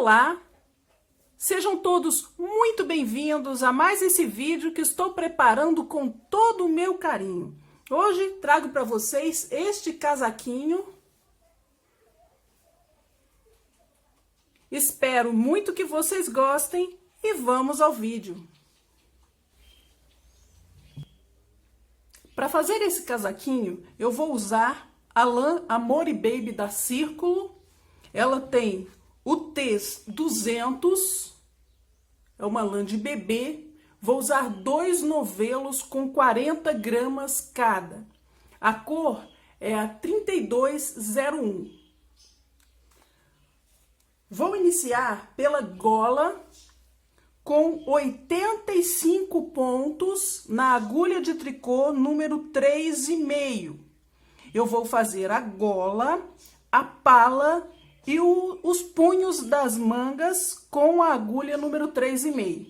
Olá! Sejam todos muito bem-vindos a mais esse vídeo que estou preparando com todo o meu carinho. Hoje trago para vocês este casaquinho. Espero muito que vocês gostem e vamos ao vídeo. Para fazer esse casaquinho, eu vou usar a lã Amore Baby da Círculo. Ela tem o TES 200, é uma lã de bebê. Vou usar 2 novelos com 40 gramas cada. A cor é a 3201. Vou iniciar pela gola com 85 pontos na agulha de tricô número 3,5. Eu vou fazer a gola, a pala e os punhos das mangas com a agulha número 3,5.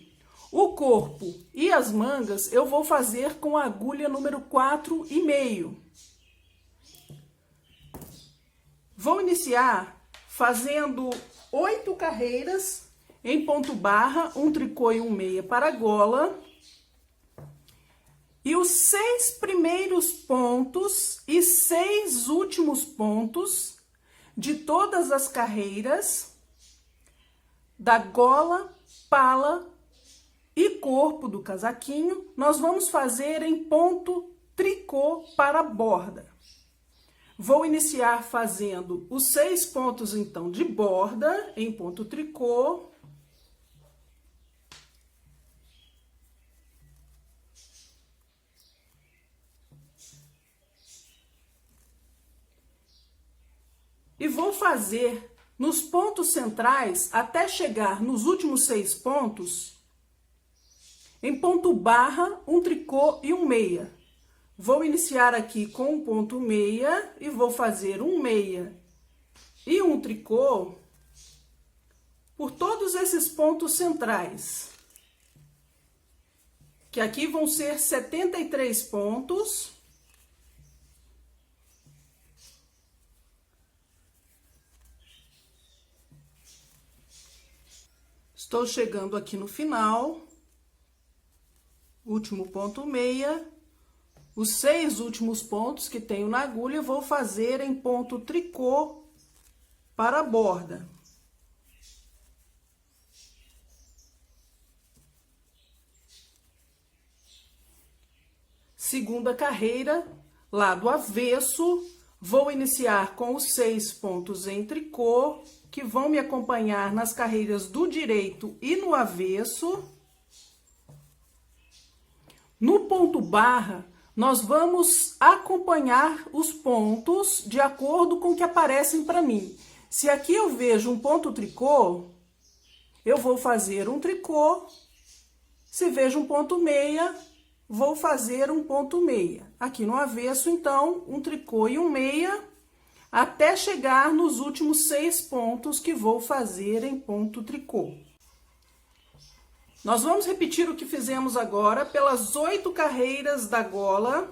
O corpo e as mangas eu vou fazer com a agulha número 4,5. Vou iniciar fazendo 8 carreiras em ponto barra, um tricô e um meia para a gola. E os 6 primeiros pontos e 6 últimos pontos de todas as carreiras da gola, pala e corpo do casaquinho, nós vamos fazer em ponto tricô para a borda. Vou iniciar fazendo os 6 pontos, então, de borda em ponto tricô. E vou fazer nos pontos centrais, até chegar nos últimos 6 pontos, em ponto barra, um tricô e um meia. Vou iniciar aqui com um ponto meia e vou fazer um meia e um tricô por todos esses pontos centrais, que aqui vão ser 73 pontos. Estou chegando aqui no final, último ponto meia, os 6 últimos pontos que tenho na agulha, eu vou fazer em ponto tricô para a borda. Segunda carreira, lado avesso, vou iniciar com os 6 pontos em tricô, que vão me acompanhar nas carreiras do direito e no avesso. No ponto barra, nós vamos acompanhar os pontos de acordo com o que aparecem para mim. Se aqui eu vejo um ponto tricô, eu vou fazer um tricô. Se vejo um ponto meia, vou fazer um ponto meia. Aqui no avesso, então, um tricô e um meia, até chegar nos últimos 6 pontos que vou fazer em ponto tricô. Nós vamos repetir o que fizemos agora pelas 8 carreiras da gola.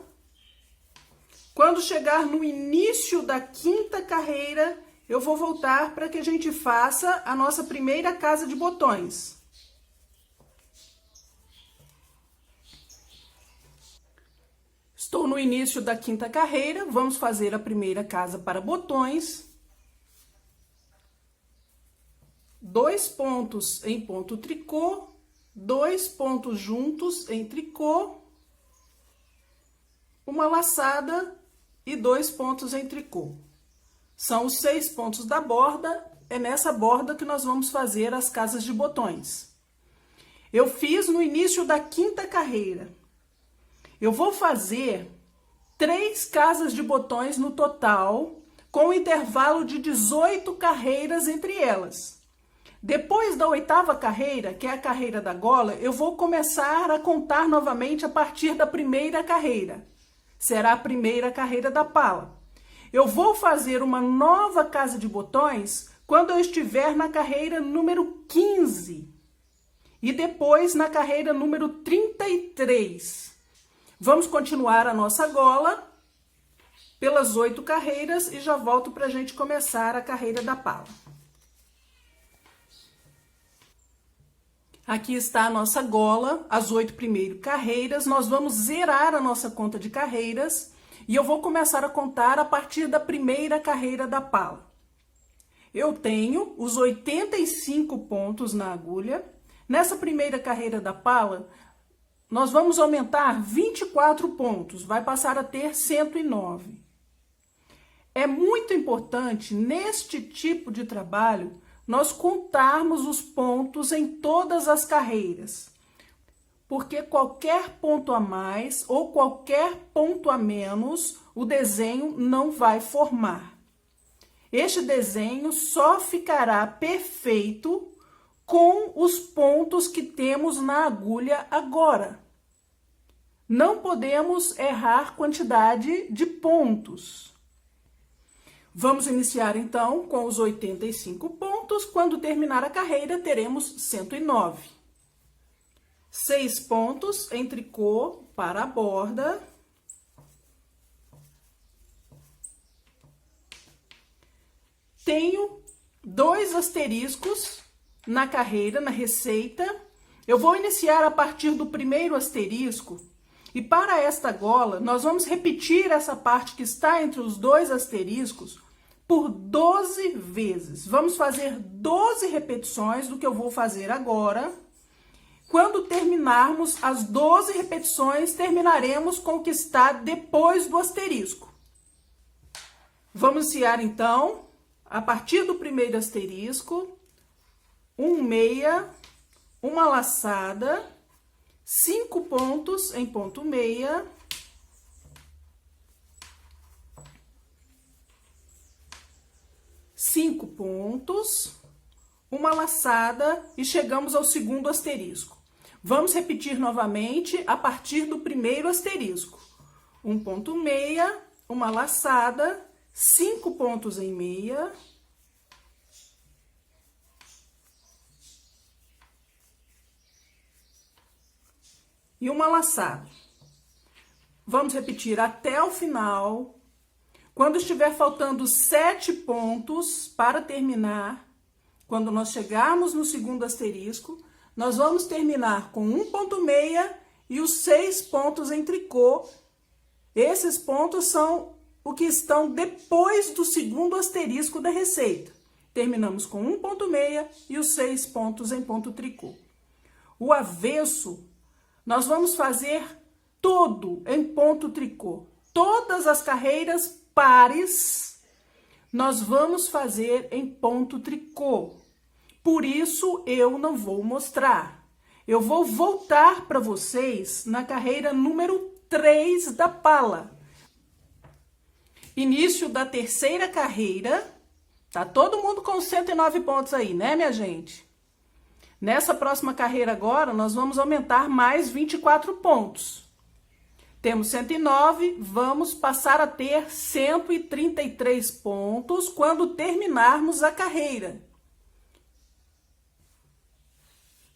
Quando chegar no início da 5ª carreira, eu vou voltar para que a gente faça a nossa primeira casa de botões. Estou no início da 5ª carreira, vamos fazer a primeira casa para botões. 2 pontos em ponto tricô, 2 pontos juntos em tricô, uma laçada e 2 pontos em tricô. São os 6 pontos da borda, é nessa borda que nós vamos fazer as casas de botões. Eu fiz no início da 5ª carreira. Eu vou fazer 3 casas de botões no total, com um intervalo de 18 carreiras entre elas. Depois da 8ª carreira, que é a carreira da gola, eu vou começar a contar novamente a partir da primeira carreira. Será a primeira carreira da pala. Eu vou fazer uma nova casa de botões quando eu estiver na carreira número 15. E depois na carreira número 33. Vamos continuar a nossa gola pelas 8 carreiras e já volto para a gente começar a carreira da pala. Aqui está a nossa gola, as 8 primeiras carreiras. Nós vamos zerar a nossa conta de carreiras e eu vou começar a contar a partir da primeira carreira da pala. Eu tenho os 85 pontos na agulha. Nessa primeira carreira da pala, nós vamos aumentar 24 pontos, vai passar a ter 109. É muito importante, neste tipo de trabalho, nós contarmos os pontos em todas as carreiras, porque qualquer ponto a mais ou qualquer ponto a menos, o desenho não vai formar. Este desenho só ficará perfeito com os pontos que temos na agulha agora. Não podemos errar quantidade de pontos. Vamos iniciar então com os 85 pontos. Quando terminar a carreira, teremos 109. 6 pontos em tricô para a borda. Tenho 2 asteriscos na carreira, na receita. Eu vou iniciar a partir do primeiro asterisco. E para esta gola, nós vamos repetir essa parte que está entre os 2 asteriscos por 12 vezes. Vamos fazer 12 repetições do que eu vou fazer agora. Quando terminarmos as 12 repetições, terminaremos com o que está depois do asterisco. Vamos iniciar então, a partir do primeiro asterisco, um meia, uma laçada, 5 pontos em ponto meia, cinco pontos, uma laçada e chegamos ao segundo asterisco. Vamos repetir novamente a partir do primeiro asterisco. Um ponto meia, uma laçada, 5 pontos em meia, e uma laçada. Vamos repetir até o final. Quando estiver faltando 7 pontos para terminar, quando nós chegarmos no segundo asterisco, nós vamos terminar com um ponto meia e os 6 pontos em tricô. Esses pontos são o que estão depois do segundo asterisco da receita. Terminamos com um ponto meia e os 6 pontos em ponto tricô. O avesso, nós vamos fazer todo em ponto tricô. Todas as carreiras pares, nós vamos fazer em ponto tricô. Por isso, eu não vou mostrar. Eu vou voltar para vocês na carreira número 3 da pala. Início da terceira carreira. Tá todo mundo com 109 pontos aí, né, minha gente? Nessa próxima carreira agora, nós vamos aumentar mais 24 pontos. Temos 109, vamos passar a ter 133 pontos quando terminarmos a carreira.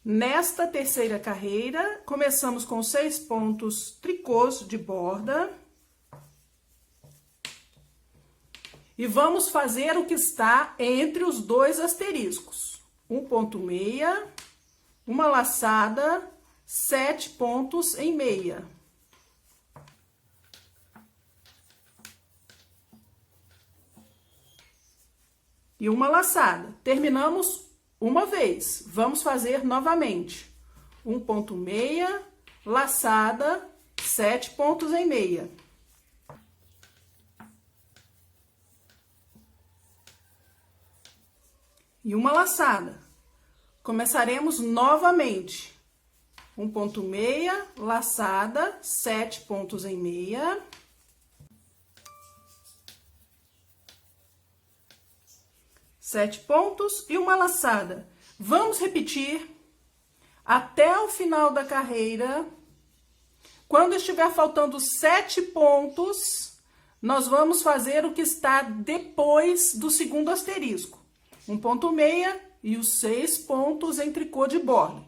Nesta terceira carreira, começamos com 6 pontos tricôs de borda. E vamos fazer o que está entre os 2 asteriscos. Um ponto meia, uma laçada, 7 pontos em meia. E uma laçada. Terminamos uma vez. Vamos fazer novamente. Um ponto meia, laçada, 7 pontos em meia. E uma laçada. Começaremos novamente. Um ponto meia, laçada, 7 pontos em meia. Sete pontos e uma laçada. Vamos repetir até o final da carreira. Quando estiver faltando 7 pontos, nós vamos fazer o que está depois do segundo asterisco. Um ponto meia e os 6 pontos em tricô de borda.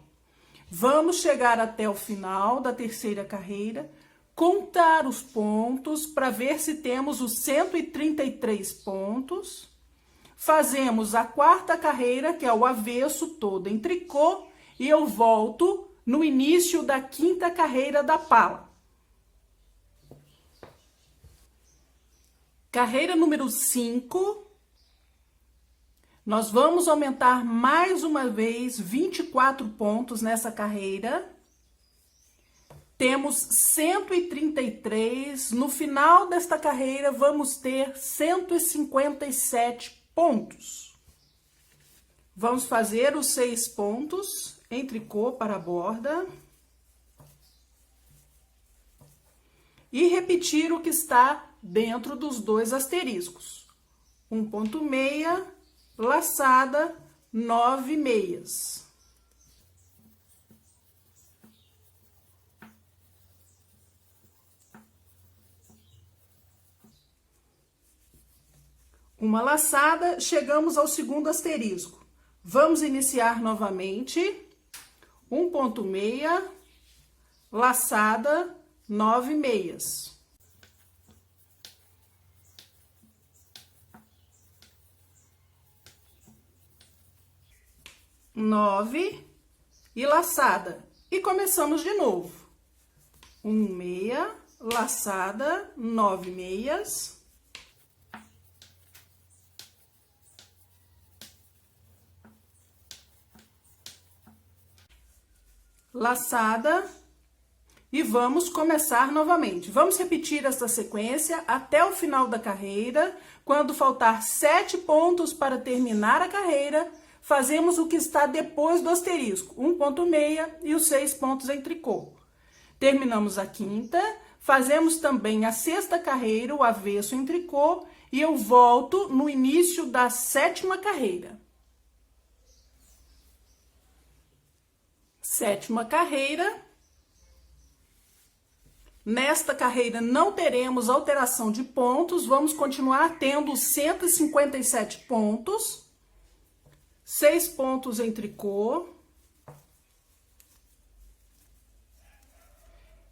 Vamos chegar até o final da terceira carreira, contar os pontos para ver se temos os 133 pontos. Fazemos a quarta carreira, que é o avesso todo em tricô, e eu volto no início da quinta carreira da pala. Carreira número 5, nós vamos aumentar mais uma vez 24 pontos nessa carreira. Temos 133, no final desta carreira vamos ter 157 pontos. Vamos fazer os 6 pontos em tricô para a borda. E repetir o que está dentro dos 2 asteriscos. 1,6, laçada, 9 meias. Uma laçada, chegamos ao segundo asterisco. Vamos iniciar novamente. 1,6, laçada, 9 meias. 9 e laçada. E começamos de novo. 1 meia, laçada, 9 meias. Laçada. E vamos começar novamente. Vamos repetir essa sequência até o final da carreira. Quando faltar 7 pontos para terminar a carreira, fazemos o que está depois do asterisco, 1,6 e os 6 pontos em tricô. Terminamos a quinta, fazemos também a sexta carreira, o avesso em tricô, e eu volto no início da 7ª carreira. 7ª carreira. Nesta carreira não teremos alteração de pontos, vamos continuar tendo 157 pontos. 6 pontos em tricô.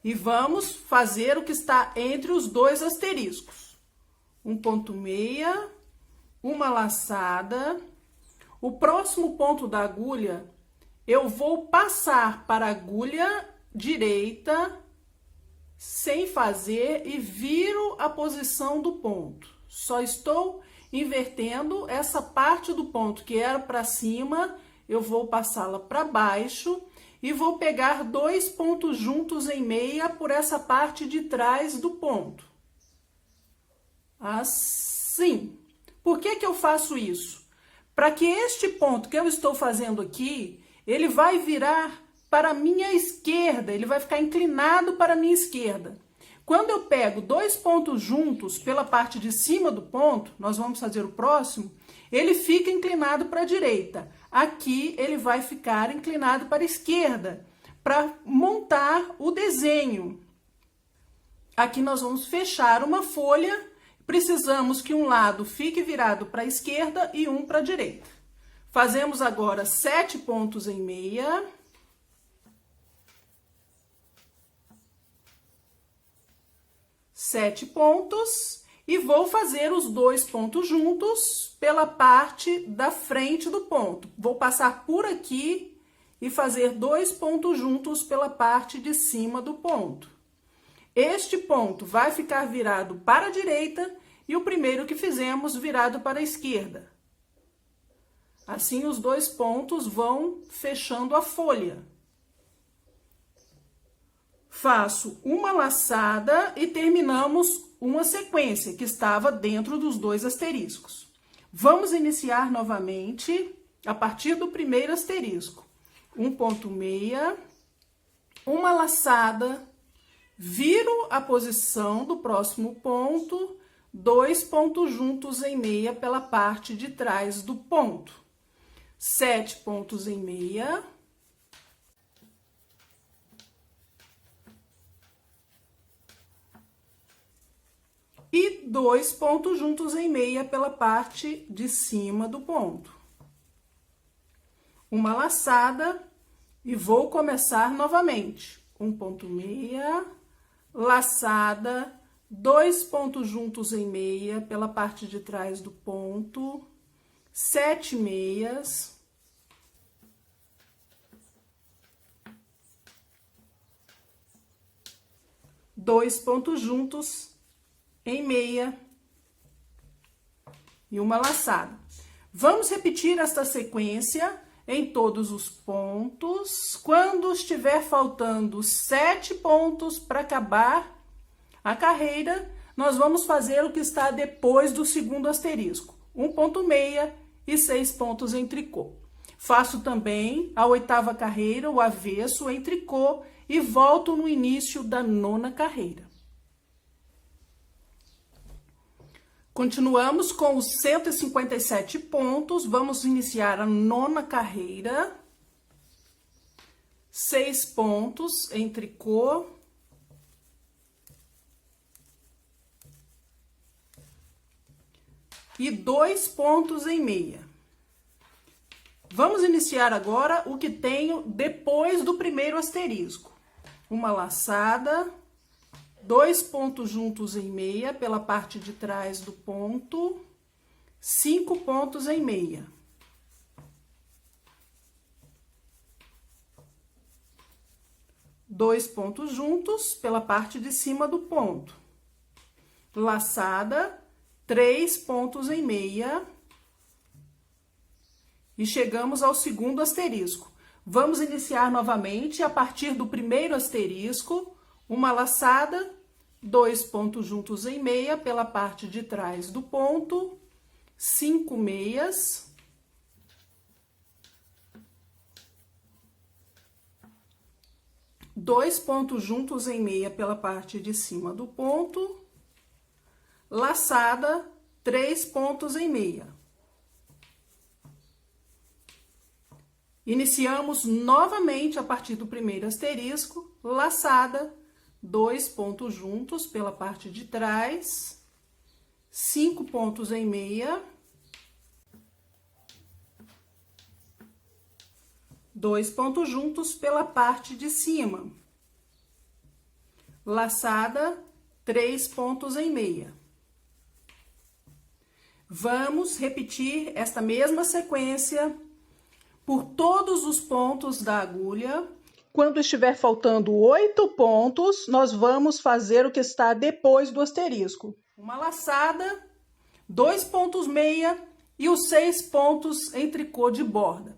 E vamos fazer o que está entre os 2 asteriscos. 1,6, uma laçada. O próximo ponto da agulha, eu vou passar para a agulha direita, sem fazer, e viro a posição do ponto. Só estou invertendo essa parte do ponto que era para cima, eu vou passá-la para baixo e vou pegar 2 pontos juntos em meia por essa parte de trás do ponto. Assim. Por que que eu faço isso? Para que este ponto que eu estou fazendo aqui, ele vai virar para a minha esquerda, ele vai ficar inclinado para a minha esquerda. Quando eu pego 2 pontos juntos pela parte de cima do ponto, nós vamos fazer o próximo, ele fica inclinado para a direita. Aqui ele vai ficar inclinado para a esquerda, para montar o desenho. Aqui nós vamos fechar uma folha, precisamos que um lado fique virado para a esquerda e um para a direita. Fazemos agora 7 pontos em meia. 7 pontos e vou fazer os 2 pontos juntos pela parte da frente do ponto. Vou passar por aqui e fazer 2 pontos juntos pela parte de cima do ponto. Este ponto vai ficar virado para a direita e o primeiro que fizemos virado para a esquerda. Assim, os 2 pontos vão fechando a folha. Faço uma laçada e terminamos uma sequência que estava dentro dos 2 asteriscos. Vamos iniciar novamente a partir do primeiro asterisco. 1,6, uma laçada, viro a posição do próximo ponto, 2 pontos juntos em meia pela parte de trás do ponto. 7 pontos em meia. E 2 pontos juntos em meia pela parte de cima do ponto. Uma laçada e vou começar novamente. 1,6, laçada, 2 pontos juntos em meia pela parte de trás do ponto, 7 meias. 2 pontos juntos em meia e uma laçada. Vamos repetir esta sequência em todos os pontos. Quando estiver faltando 7 pontos para acabar a carreira, nós vamos fazer o que está depois do segundo asterisco, 1 ponto meia e 6 pontos em tricô. Faço também a 8ª carreira, o avesso em tricô, e volto no início da 9ª carreira. Continuamos com os 157 pontos, vamos iniciar a 9ª carreira, 6 pontos em tricô, e 2 pontos em meia. Vamos iniciar agora o que tenho depois do primeiro asterisco. Uma laçada, 2 pontos juntos em meia pela parte de trás do ponto, 5 pontos em meia. Dois pontos juntos pela parte de cima do ponto. Laçada, 3 pontos em meia. E chegamos ao segundo asterisco. Vamos iniciar novamente a partir do primeiro asterisco, uma laçada, 2 pontos juntos em meia pela parte de trás do ponto, 5 meias, dois pontos juntos em meia pela parte de cima do ponto, laçada, 3 pontos em meia. Iniciamos novamente a partir do primeiro asterisco, laçada, 2 pontos juntos pela parte de trás, 5 pontos em meia, 2 pontos juntos pela parte de cima, laçada, 3 pontos em meia. Vamos repetir esta mesma sequência por todos os pontos da agulha. Quando estiver faltando 8 pontos, nós vamos fazer o que está depois do asterisco. Uma laçada, 2 pontos meia e os 6 pontos em tricô de borda.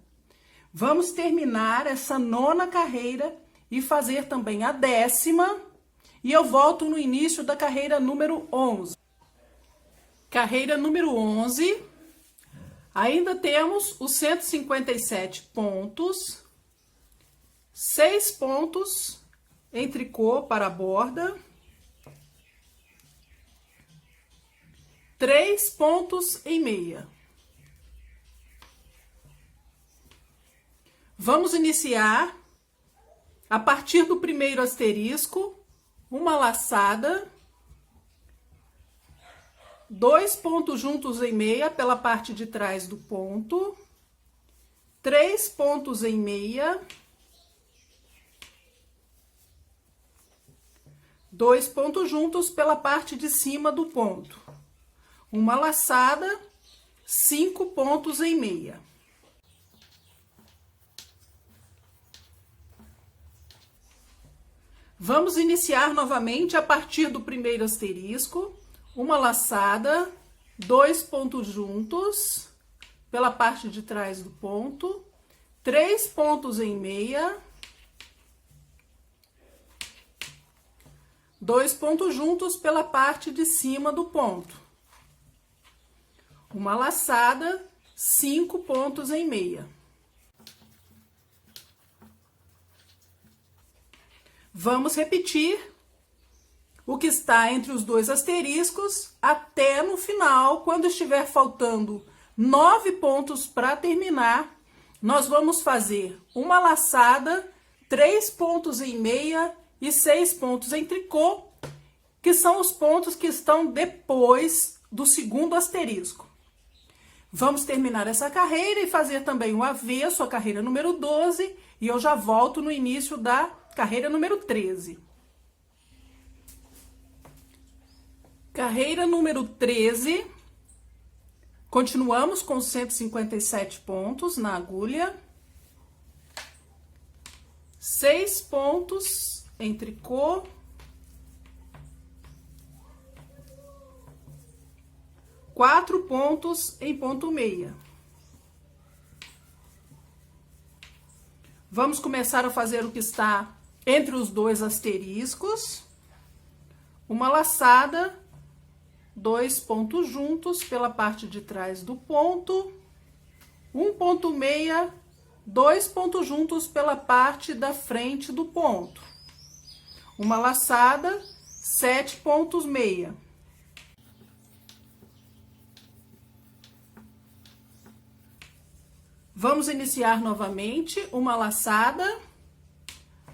Vamos terminar essa 9ª carreira e fazer também a 10ª, e eu volto no início da carreira número 11. Carreira número 11. Ainda temos os 157 pontos, 6 pontos em tricô para a borda, 3 pontos em meia. Vamos iniciar a partir do primeiro asterisco, uma laçada, 2 pontos juntos em meia pela parte de trás do ponto, 3 pontos em meia, 2 pontos juntos pela parte de cima do ponto, uma laçada, 5 pontos em meia. Vamos iniciar novamente a partir do primeiro asterisco, uma laçada, 2 pontos juntos pela parte de trás do ponto, 3 pontos em meia, 2 pontos juntos pela parte de cima do ponto, uma laçada, 5 pontos em meia. Vamos repetir o que está entre os 2 asteriscos até no final. Quando estiver faltando 9 pontos para terminar, nós vamos fazer uma laçada, 3 pontos em meia e 6 pontos em tricô, que são os pontos que estão depois do segundo asterisco. Vamos terminar essa carreira e fazer também o avesso, a carreira número 12, e eu já volto no início da carreira número 13. Carreira número 13, continuamos com 157 pontos na agulha, 6 pontos em tricô, 4 pontos em ponto meia. Vamos começar a fazer o que está entre os dois asteriscos. Uma laçada, 2 pontos juntos pela parte de trás do ponto, um ponto meia, 2 pontos juntos pela parte da frente do ponto. Uma laçada, 7 pontos meia. Vamos iniciar novamente uma laçada,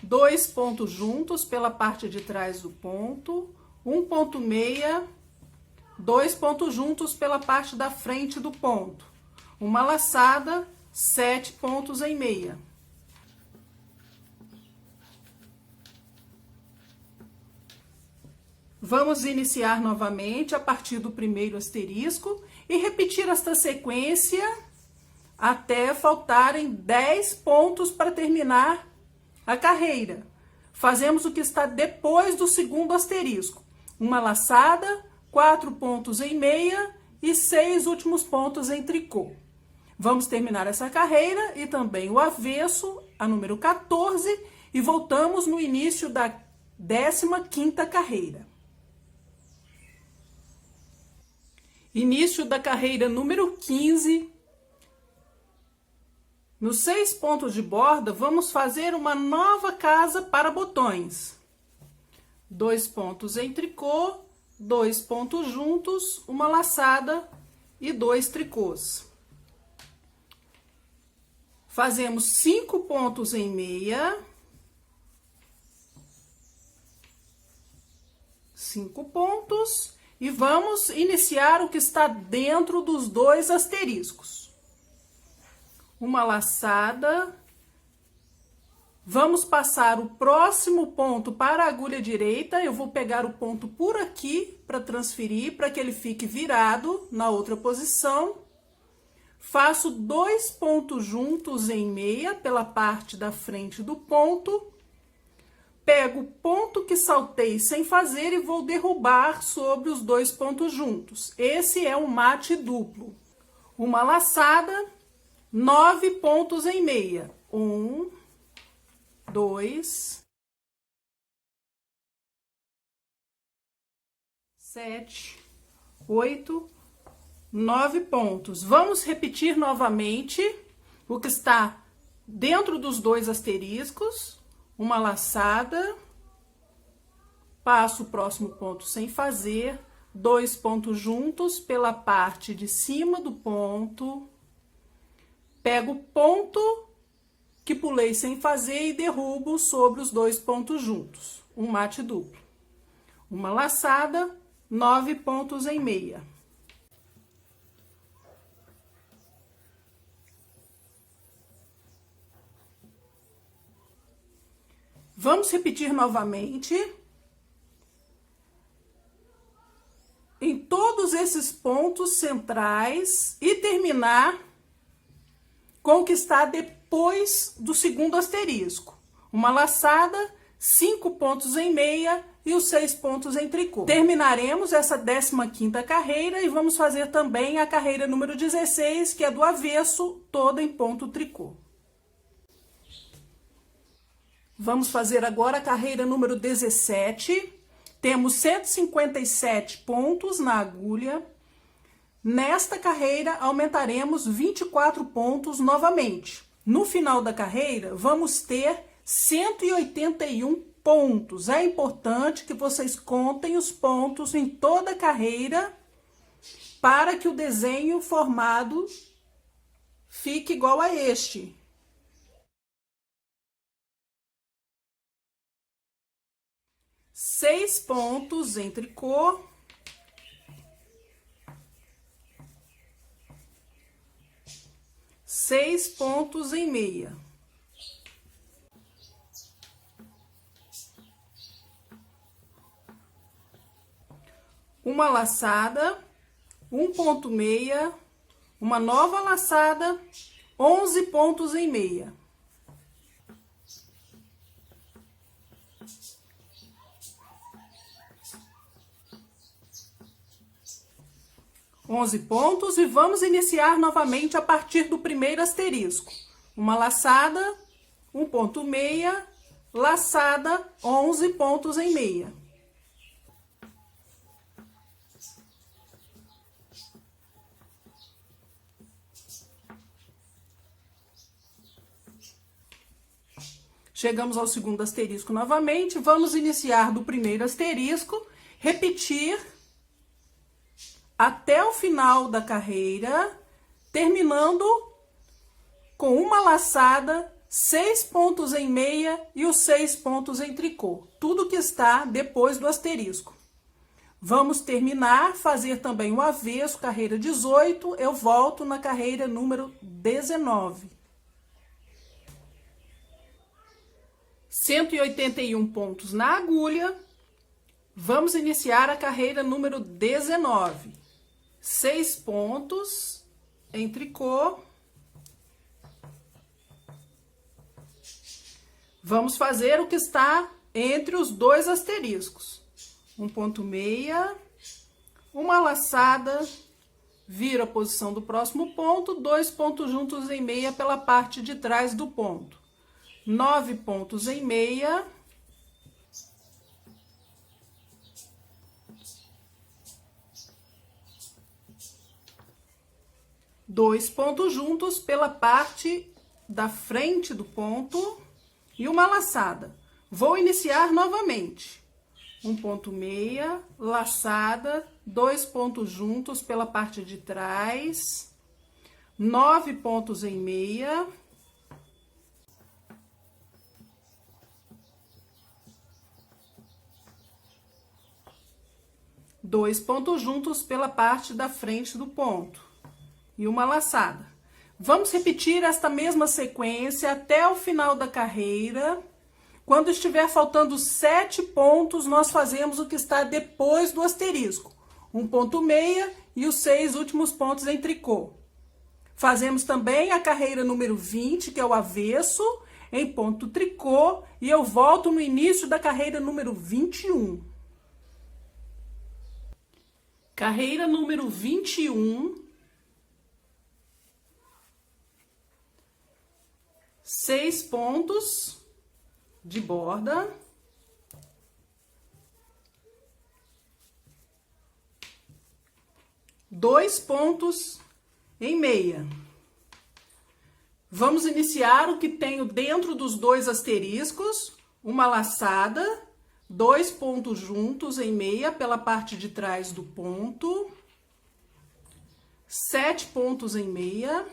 2 pontos juntos pela parte de trás do ponto, um ponto meia, 2 pontos juntos pela parte da frente do ponto, uma laçada, 7 pontos em meia. Vamos iniciar novamente a partir do primeiro asterisco e repetir esta sequência até faltarem 10 pontos para terminar a carreira. Fazemos o que está depois do segundo asterisco. Uma laçada, 4 pontos em meia e 6 últimos pontos em tricô. Vamos terminar essa carreira e também o avesso, a número 14, e voltamos no início da 15ª carreira. Início da carreira número 15. Nos 6 pontos de borda, vamos fazer uma nova casa para botões. 2 pontos em tricô, 2 pontos juntos, uma laçada e 2 tricôs. Fazemos 5 pontos em meia. 5 pontos. E vamos iniciar o que está dentro dos dois asteriscos. Uma laçada, vamos passar o próximo ponto para a agulha direita, eu vou pegar o ponto por aqui para transferir, para que ele fique virado na outra posição. Faço 2 pontos juntos em meia pela parte da frente do ponto, pego o ponto que saltei sem fazer e vou derrubar sobre os 2 pontos juntos. Esse é um mate duplo. Uma laçada, 9 pontos em meia. 1, 2, 7, 8, 9 pontos. Vamos repetir novamente o que está dentro dos dois asteriscos. Uma laçada, passo o próximo ponto sem fazer, 2 pontos juntos pela parte de cima do ponto. Pego o ponto que pulei sem fazer e derrubo sobre os 2 pontos juntos. Um mate duplo. Uma laçada, 9 pontos em meia. Vamos repetir novamente. Em todos esses pontos centrais e terminar com o que está depois do segundo asterisco. Uma laçada, 5 pontos em meia e os 6 pontos em tricô. Terminaremos essa 15ª carreira e vamos fazer também a carreira número 16, que é do avesso, toda em ponto tricô. Vamos fazer agora a carreira número 17. Temos 157 pontos na agulha. Nesta carreira, aumentaremos 24 pontos novamente. No final da carreira, vamos ter 181 pontos. É importante que vocês contem os pontos em toda a carreira para que o desenho formado fique igual a este. Seis pontos em tricô. Seis pontos em meia. Uma laçada, um ponto meia, uma nova laçada, 11 pontos em meia. 11 pontos e vamos iniciar novamente a partir do primeiro asterisco. Uma laçada, 1 ponto meia, laçada, 11 pontos em meia. Chegamos ao segundo asterisco novamente, vamos iniciar do primeiro asterisco, repetir até o final da carreira, terminando com uma laçada, 6 pontos em meia e os 6 pontos em tricô, tudo que está depois do asterisco. Vamos terminar, fazer também o avesso, carreira 18, eu volto na carreira número 19. 181 pontos na agulha, vamos iniciar a carreira número 19. 6 pontos em tricô. Vamos fazer o que está entre os dois asteriscos. 1 ponto meia, uma laçada, vira a posição do próximo ponto, 2 pontos juntos em meia pela parte de trás do ponto. 9 pontos em meia. Dois pontos juntos pela parte da frente do ponto e uma laçada. Vou iniciar novamente. 1 ponto meia, laçada, 2 pontos juntos pela parte de trás, 9 pontos em meia. Dois pontos juntos pela parte da frente do ponto e uma laçada. Vamos repetir esta mesma sequência até o final da carreira. Quando estiver faltando 7 pontos, nós fazemos o que está depois do asterisco. 1 ponto meia e os 6 últimos pontos em tricô. Fazemos também a carreira número 20, que é o avesso, em ponto tricô, e eu volto no início da carreira número 21. Carreira número 21, 6 pontos de borda, dois pontos em meia. Vamos iniciar o que tenho dentro dos dois asteriscos, uma laçada, 2 pontos juntos em meia pela parte de trás do ponto, 7 pontos em meia,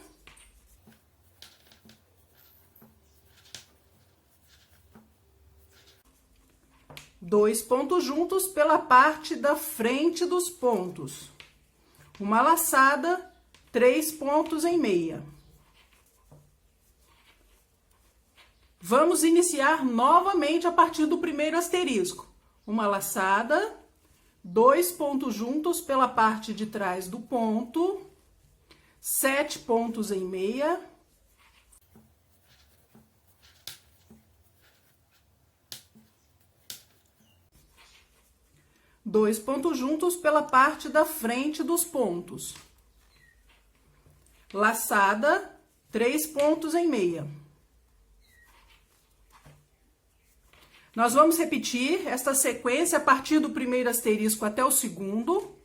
dois pontos juntos pela parte da frente dos pontos, uma laçada, 3 pontos em meia. Vamos iniciar novamente a partir do primeiro asterisco. Uma laçada, 2 pontos juntos pela parte de trás do ponto, 7 pontos em meia. Dois pontos juntos pela parte da frente dos pontos. Laçada, 3 pontos em meia. Nós vamos repetir esta sequência a partir do primeiro asterisco até o segundo,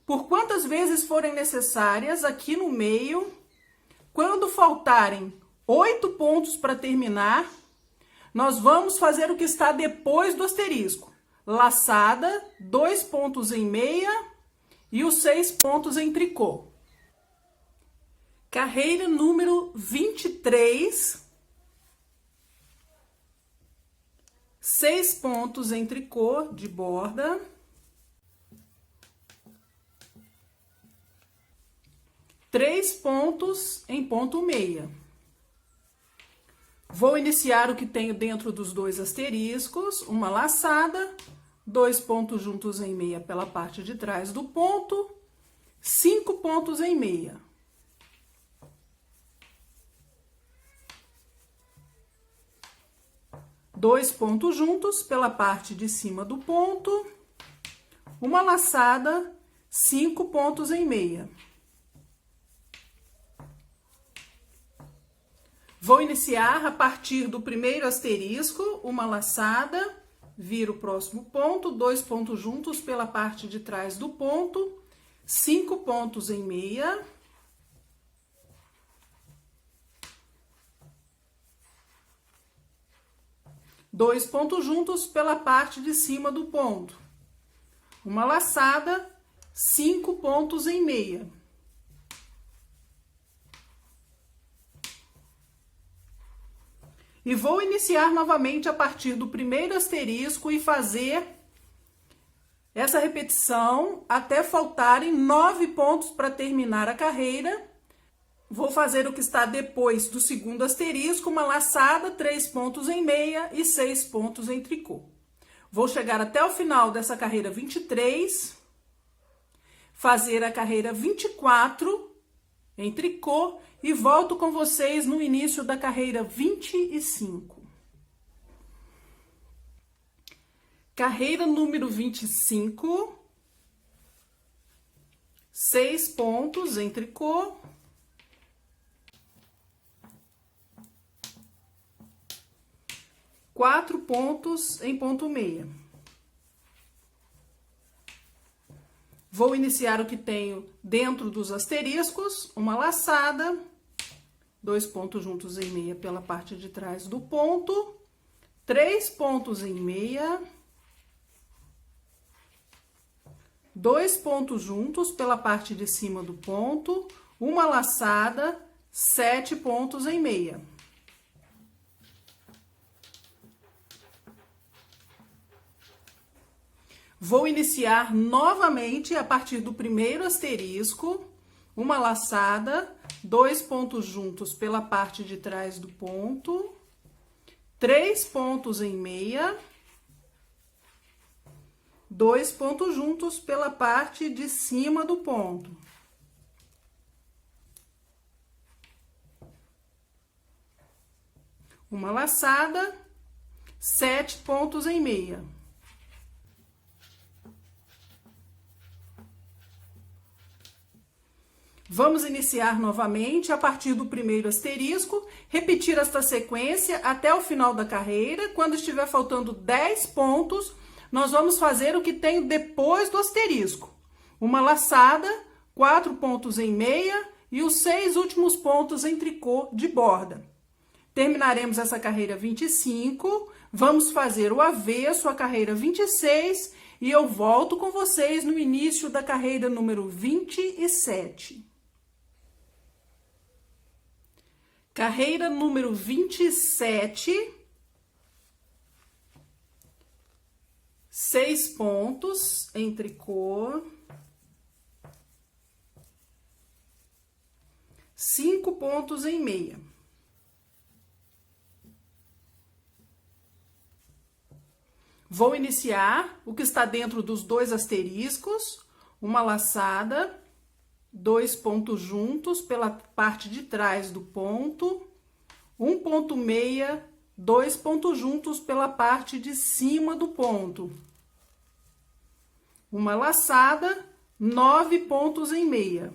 por quantas vezes forem necessárias aqui no meio. Quando faltarem 8 pontos para terminar, nós vamos fazer o que está depois do asterisco. Laçada, 2 pontos em meia e os 6 pontos em tricô. Carreira número 23. 6 pontos em tricô de borda, 3 pontos em ponto meia. Vou iniciar o que tenho dentro dos dois asteriscos, uma laçada, 2 pontos juntos em meia pela parte de trás do ponto, 5 pontos em meia. Dois pontos juntos pela parte de cima do ponto, uma laçada, 5 pontos em meia. Vou iniciar a partir do primeiro asterisco, uma laçada, viro o próximo ponto, 2 pontos juntos pela parte de trás do ponto, 5 pontos em meia. Dois pontos juntos pela parte de cima do ponto. Uma laçada, 5 pontos em meia. E vou iniciar novamente a partir do primeiro asterisco e fazer essa repetição até faltarem 9 pontos para terminar a carreira. Vou fazer o que está depois do segundo asterisco, uma laçada, 3 pontos em meia e 6 pontos em tricô. Vou chegar até o final dessa carreira 23, fazer a carreira 24 em tricô e volto com vocês no início da carreira 25. Carreira número 25, 6 pontos em tricô. Quatro pontos em ponto meia. Vou iniciar o que tenho dentro dos asteriscos, uma laçada, 2 pontos juntos em meia pela parte de trás do ponto, 3 pontos em meia, 2 pontos juntos pela parte de cima do ponto, uma laçada, 7 pontos em meia. Vou iniciar novamente a partir do primeiro asterisco, uma laçada, 2 pontos juntos pela parte de trás do ponto, 3 pontos em meia, 2 pontos juntos pela parte de cima do ponto. Uma laçada, 7 pontos em meia. Vamos iniciar novamente a partir do primeiro asterisco, repetir esta sequência até o final da carreira. Quando estiver faltando 10 pontos, nós vamos fazer o que tem depois do asterisco. Uma laçada, 4 pontos em meia e os 6 últimos pontos em tricô de borda. Terminaremos essa carreira 25, vamos fazer o avesso, a carreira 26, e eu volto com vocês no início da carreira número 27. Carreira número 27, 6 pontos em tricô, 5 pontos em meia. Vou iniciar o que está dentro dos 2 asteriscos, uma laçada, 2 pontos juntos pela parte de trás do ponto, 1 ponto meia, 2 pontos juntos pela parte de cima do ponto. Uma laçada, 9 pontos em meia.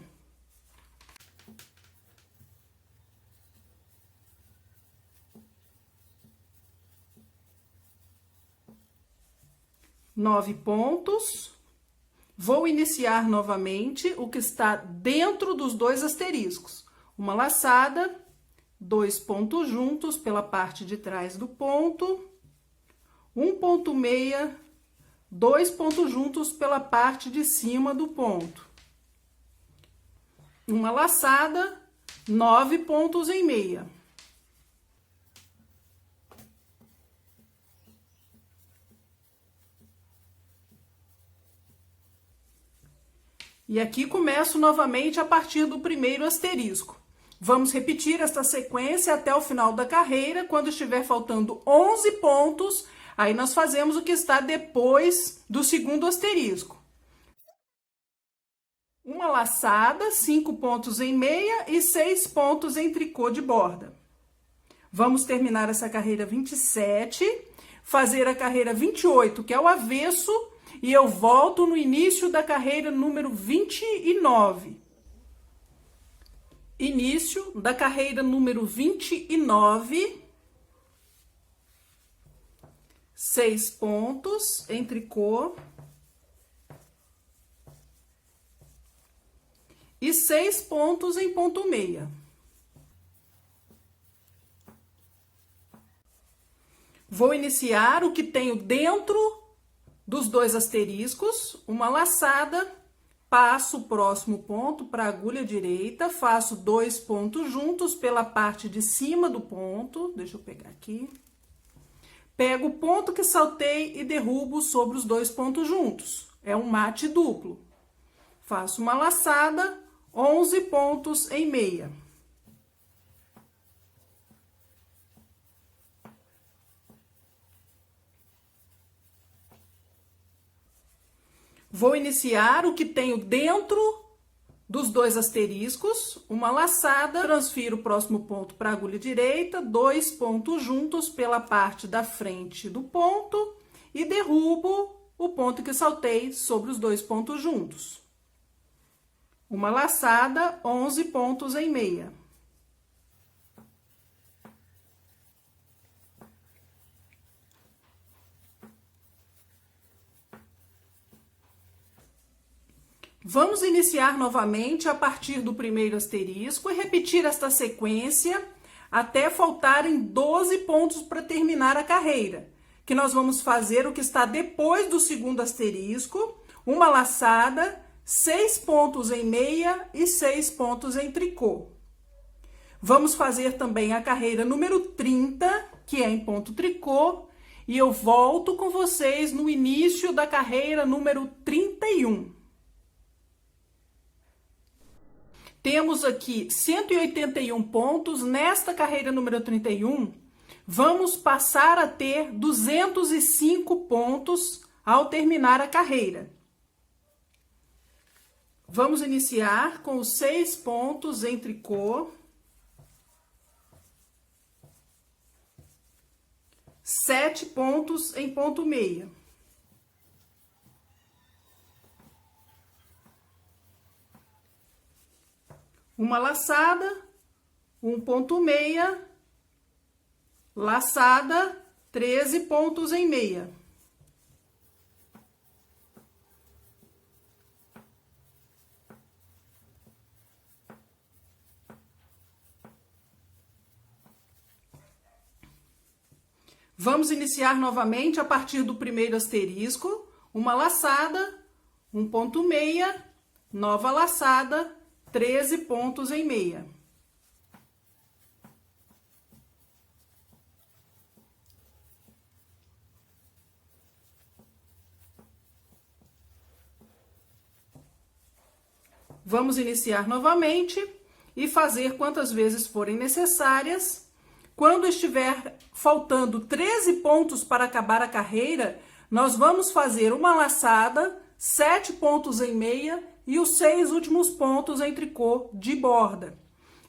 Nove pontos. Vou iniciar novamente o que está dentro dos 2 asteriscos. Uma laçada, 2 pontos juntos pela parte de trás do ponto, 1 ponto meia, 2 pontos juntos pela parte de cima do ponto. Uma laçada, 9 pontos em meia. E aqui começo novamente a partir do primeiro asterisco. Vamos repetir esta sequência até o final da carreira. Quando estiver faltando 11 pontos, aí nós fazemos o que está depois do segundo asterisco. Uma laçada, 5 pontos em meia e 6 pontos em tricô de borda. Vamos terminar essa carreira 27, fazer a carreira 28, que é o avesso, e eu volto no início da carreira número 29. Início da carreira número 29. 6 pontos em tricô. E 6 pontos em ponto meia. Vou iniciar o que tenho dentro dos 2 asteriscos, uma laçada, passo o próximo ponto para a agulha direita, faço 2 pontos juntos pela parte de cima do ponto, deixa eu pegar aqui. Pego o ponto que saltei e derrubo sobre os 2 pontos juntos, é um mate duplo. Faço uma laçada, 11 pontos em meia. Vou iniciar o que tenho dentro dos 2 asteriscos, uma laçada, transfiro o próximo ponto para a agulha direita, 2 pontos juntos pela parte da frente do ponto e derrubo o ponto que saltei sobre os 2 pontos juntos. Uma laçada, 11 pontos em meia. Vamos iniciar novamente a partir do primeiro asterisco e repetir esta sequência até faltarem 12 pontos para terminar a carreira, que nós vamos fazer o que está depois do segundo asterisco, uma laçada, 6 pontos em meia e 6 pontos em tricô. Vamos fazer também a carreira número 30, que é em ponto tricô, e eu volto com vocês no início da carreira número 31. Temos aqui 181 pontos nesta carreira número 31. Vamos passar a ter 205 pontos ao terminar a carreira. Vamos iniciar com os 6 pontos em tricô. 7 pontos em ponto meia. Uma laçada, um ponto meia, laçada, 13 pontos em meia. Vamos iniciar novamente a partir do primeiro asterisco, uma laçada, um ponto meia, nova laçada, 13 pontos em meia. Vamos iniciar novamente e fazer quantas vezes forem necessárias. Quando estiver faltando 13 pontos para acabar a carreira, nós vamos fazer uma laçada, 7 pontos em meia e os 6 últimos pontos em tricô de borda.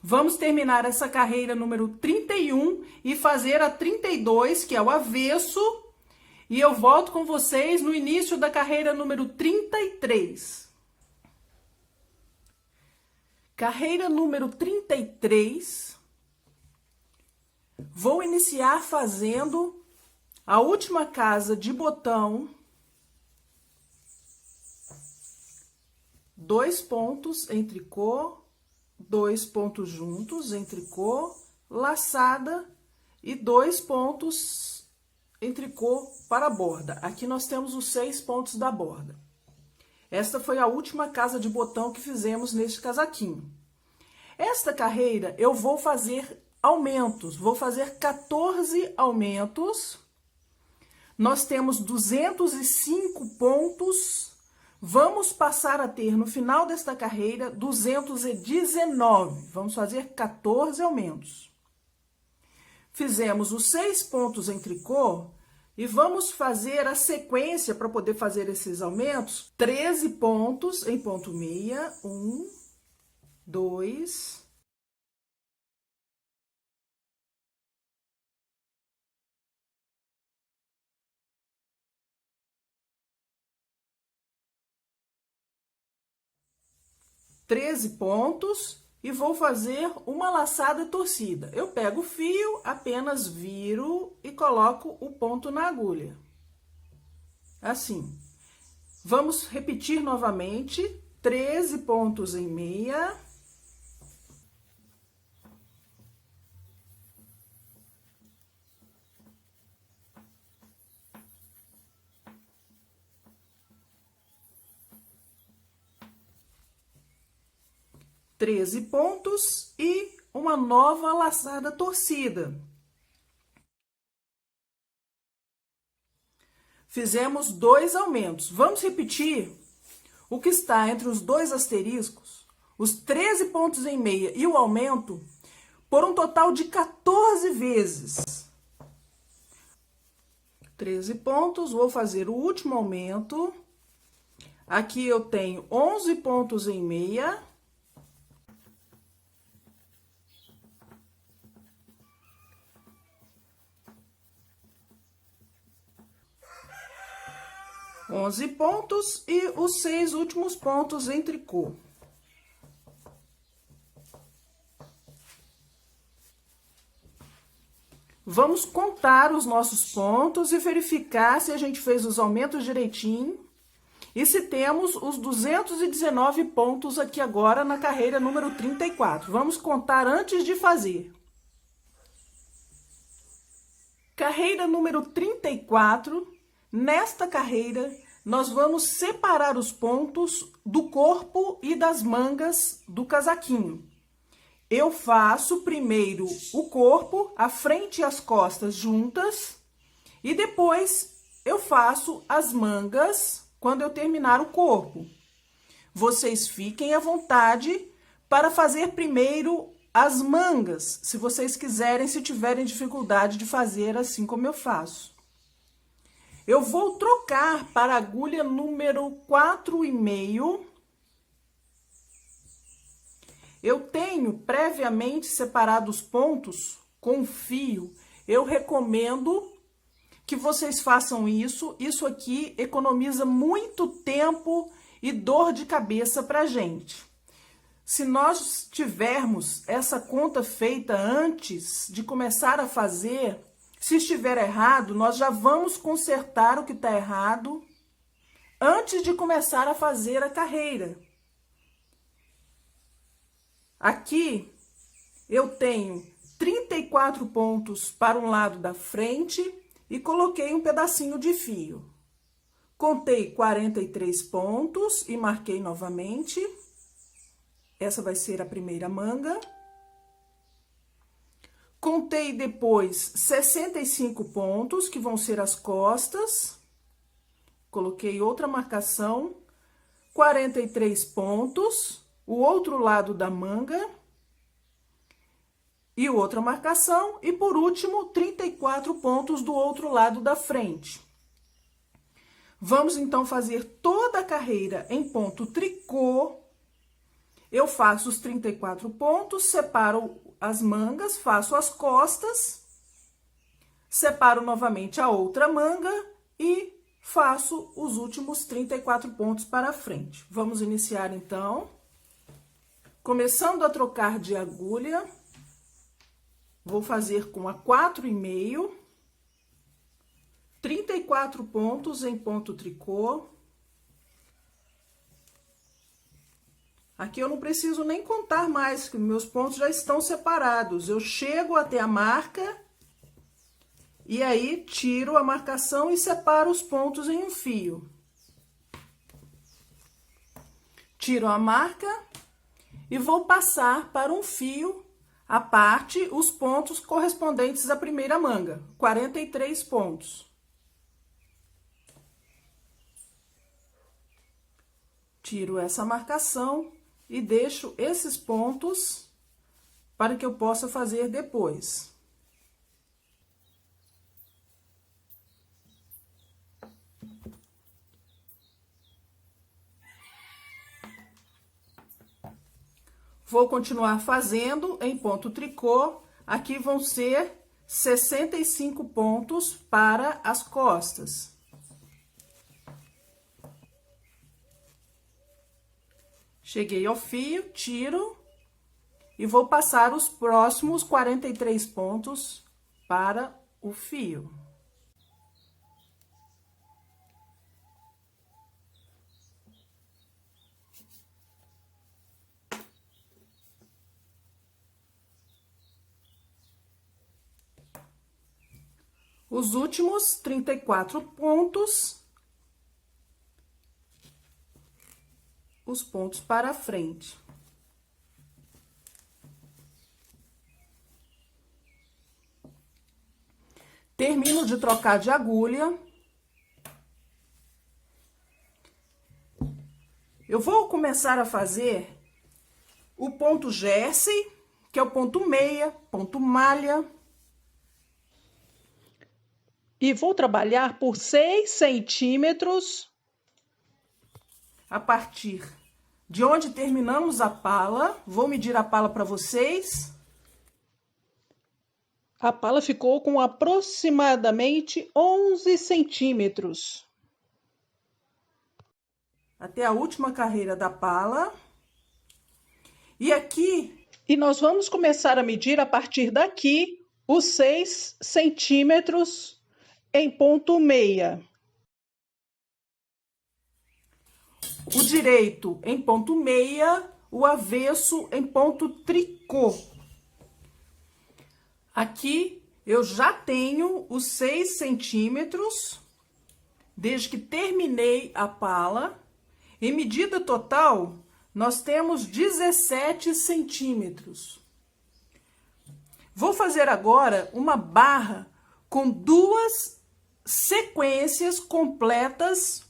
Vamos terminar essa carreira número 31 e fazer a 32, que é o avesso, e eu volto com vocês no início da carreira número 33. Carreira número 33. Vou iniciar fazendo a última casa de botão, 2 pontos em tricô, 2 pontos juntos em tricô, laçada e 2 pontos em tricô para a borda. Aqui nós temos os 6 pontos da borda. Esta foi a última casa de botão que fizemos neste casaquinho. Esta carreira eu vou fazer aumentos, vou fazer 14 aumentos. Nós temos 205 pontos. Vamos passar a ter, no final desta carreira, 219. Vamos fazer 14 aumentos. Fizemos os 6 pontos em tricô e vamos fazer a sequência para poder fazer esses aumentos. 13 pontos em ponto meia. 1, 2, 13 pontos e vou fazer uma laçada torcida. Eu pego o fio, apenas viro e coloco o ponto na agulha. Assim. Vamos repetir novamente, 13 pontos em meia. Treze pontos e uma nova laçada torcida. Fizemos 2 aumentos. Vamos repetir o que está entre os 2 asteriscos, os 13 pontos em meia e o aumento, por um total de 14 vezes. 13 pontos, vou fazer o último aumento. Aqui eu tenho 11 pontos em meia. Onze pontos e os 6 últimos pontos em tricô. Vamos contar os nossos pontos e verificar se a gente fez os aumentos direitinho e se temos os 219 pontos aqui agora na carreira número 34. Vamos contar antes de fazer. Carreira número 34. Nesta carreira, nós vamos separar os pontos do corpo e das mangas do casaquinho. Eu faço primeiro o corpo, a frente e as costas juntas, e depois eu faço as mangas quando eu terminar o corpo. Vocês fiquem à vontade para fazer primeiro as mangas, se vocês quiserem, se tiverem dificuldade de fazer assim como eu faço. Eu vou trocar para a agulha número 4,5. Eu tenho previamente separado os pontos com fio. Eu recomendo que vocês façam isso. Isso aqui economiza muito tempo e dor de cabeça pra gente. Se nós tivermos essa conta feita antes de começar a fazer, se estiver errado, nós já vamos consertar o que está errado antes de começar a fazer a carreira. Aqui eu tenho 34 pontos para um lado da frente e coloquei um pedacinho de fio. Contei 43 pontos e marquei novamente. Essa vai ser a primeira manga. Contei depois 65 pontos, que vão ser as costas. Coloquei outra marcação, 43 pontos, o outro lado da manga. E outra marcação, e por último, 34 pontos do outro lado da frente. Vamos então fazer toda a carreira em ponto tricô. Eu faço os 34 pontos, separo as mangas, faço as costas, separo novamente a outra manga e faço os últimos 34 pontos para frente. Vamos iniciar então. Começando a trocar de agulha, vou fazer com a 4,5, 34 pontos em ponto tricô. Aqui eu não preciso nem contar mais, que meus pontos já estão separados. Eu chego até a marca e aí tiro a marcação e separo os pontos em um fio. Tiro a marca e vou passar para um fio à parte os pontos correspondentes à primeira manga, 43 pontos. Tiro essa marcação e deixo esses pontos para que eu possa fazer depois. Vou continuar fazendo em ponto tricô. Aqui vão ser 65 pontos para as costas. Cheguei ao fio, tiro e vou passar os próximos 43 pontos para o fio. Os últimos 34 pontos, os pontos para frente. Termino de trocar de agulha. Eu vou começar a fazer o ponto Jersey, que é o ponto meia, ponto malha. E vou trabalhar por 6 centímetros a partir de onde terminamos a pala. Vou medir a pala para vocês. A pala ficou com aproximadamente 11 centímetros. Até a última carreira da pala. E nós vamos começar a medir a partir daqui os 6 centímetros em ponto meia. O direito em ponto meia, o avesso em ponto tricô. Aqui eu já tenho os 6 centímetros, desde que terminei a pala. Em medida total, nós temos 17 centímetros. Vou fazer agora uma barra com 2 sequências completas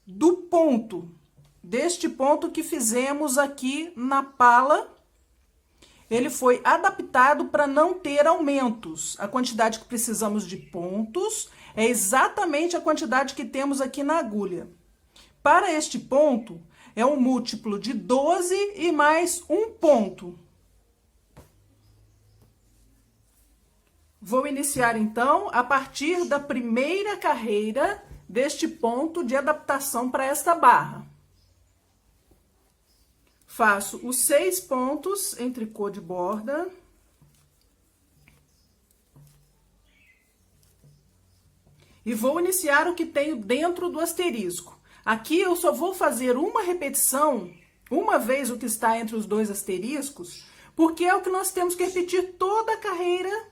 do ponto, deste ponto que fizemos aqui na pala. Ele foi adaptado para não ter aumentos. A quantidade que precisamos de pontos é exatamente a quantidade que temos aqui na agulha. Para este ponto, é um múltiplo de 12 e mais um ponto. Vou iniciar, então, a partir da primeira carreira deste ponto de adaptação para esta barra. Faço os 6 pontos em tricô de borda. E vou iniciar o que tenho dentro do asterisco. Aqui eu só vou fazer uma repetição, uma vez o que está entre os 2 asteriscos, porque é o que nós temos que repetir toda a carreira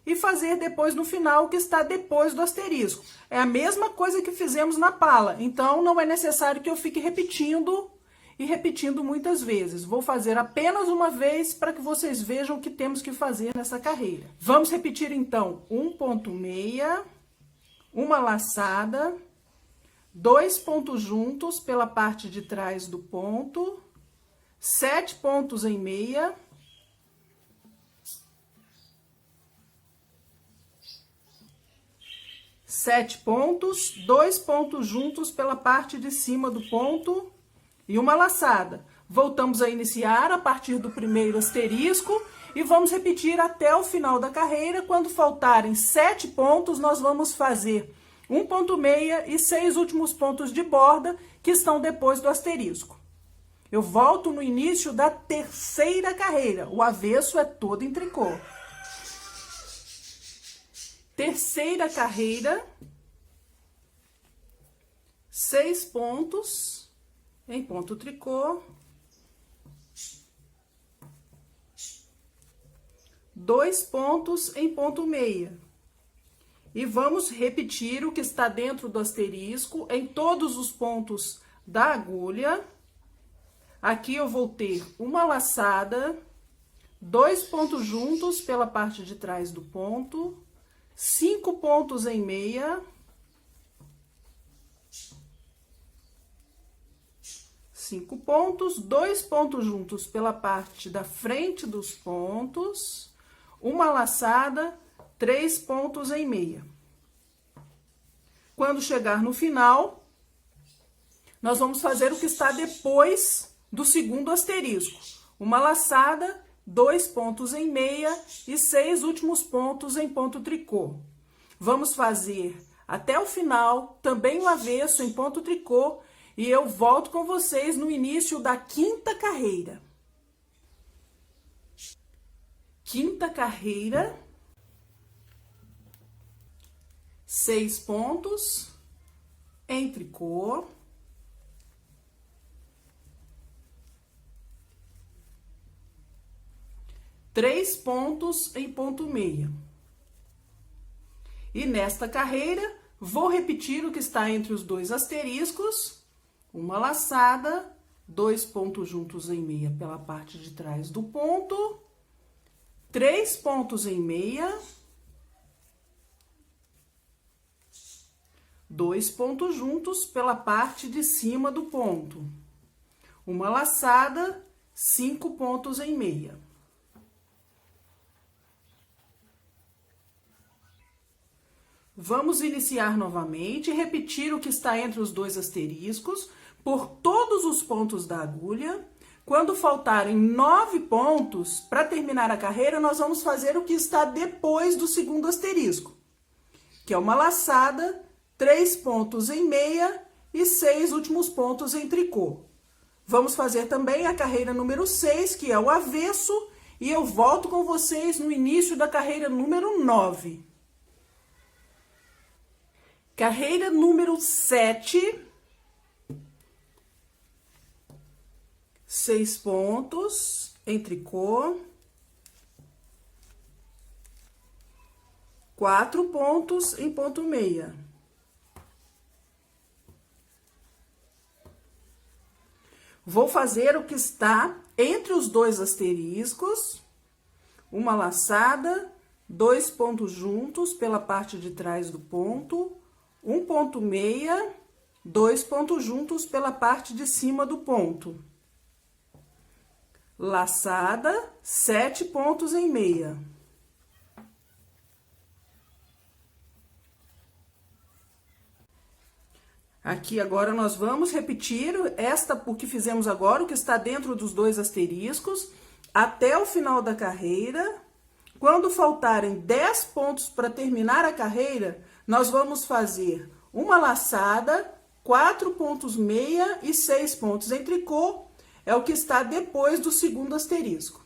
e fazer depois no final o que está depois do asterisco. É a mesma coisa que fizemos na pala, então não é necessário que eu fique repetindo e repetindo muitas vezes. Vou fazer apenas uma vez para que vocês vejam o que temos que fazer nessa carreira. Vamos repetir então um ponto meia, uma laçada, 2 pontos juntos pela parte de trás do ponto, 7 pontos em meia, 7 pontos, 2 pontos juntos pela parte de cima do ponto e uma laçada. Voltamos a iniciar a partir do primeiro asterisco e vamos repetir até o final da carreira. Quando faltarem 7 pontos, nós vamos fazer um ponto meia e 6 últimos pontos de borda que estão depois do asterisco. Eu volto no início da terceira carreira. O avesso é todo em tricô. Terceira carreira, 6 pontos em ponto tricô, 2 pontos em ponto meia. E vamos repetir o que está dentro do asterisco em todos os pontos da agulha. Aqui eu vou ter uma laçada, 2 pontos juntos pela parte de trás do ponto, 5 pontos em meia, 5 pontos, 2 pontos juntos pela parte da frente dos pontos, uma laçada, 3 pontos em meia. Quando chegar no final, nós vamos fazer o que está depois do segundo asterisco. Uma laçada, 2 pontos em meia e 6 últimos pontos em ponto tricô. Vamos fazer até o final, também o avesso em ponto tricô, e eu volto com vocês no início da quinta carreira. Quinta carreira, 6 pontos em tricô, três pontos em ponto meia. E nesta carreira, vou repetir o que está entre os dois asteriscos, uma laçada, 2 pontos juntos em meia pela parte de trás do ponto, 3 pontos em meia, 2 pontos juntos pela parte de cima do ponto, uma laçada, 5 pontos em meia. Vamos iniciar novamente e repetir o que está entre os dois asteriscos por todos os pontos da agulha. Quando faltarem 9 pontos para terminar a carreira, nós vamos fazer o que está depois do segundo asterisco, que é uma laçada, 3 pontos em meia e 6 últimos pontos em tricô. Vamos fazer também a carreira número 6, que é o avesso, e eu volto com vocês no início da carreira número 9. Carreira número 7, 6 pontos em tricô, 4 pontos em ponto meia. Vou fazer o que está entre os dois asteriscos, uma laçada, 2 pontos juntos pela parte de trás do ponto, 1 ponto meia, 2 pontos juntos pela parte de cima do ponto. Laçada, 7 pontos em meia. Aqui agora nós vamos repetir o que fizemos agora, o que está dentro dos dois asteriscos, até o final da carreira. Quando faltarem 10 pontos para terminar a carreira, nós vamos fazer uma laçada, 4 pontos meia e 6 pontos em tricô, é o que está depois do segundo asterisco.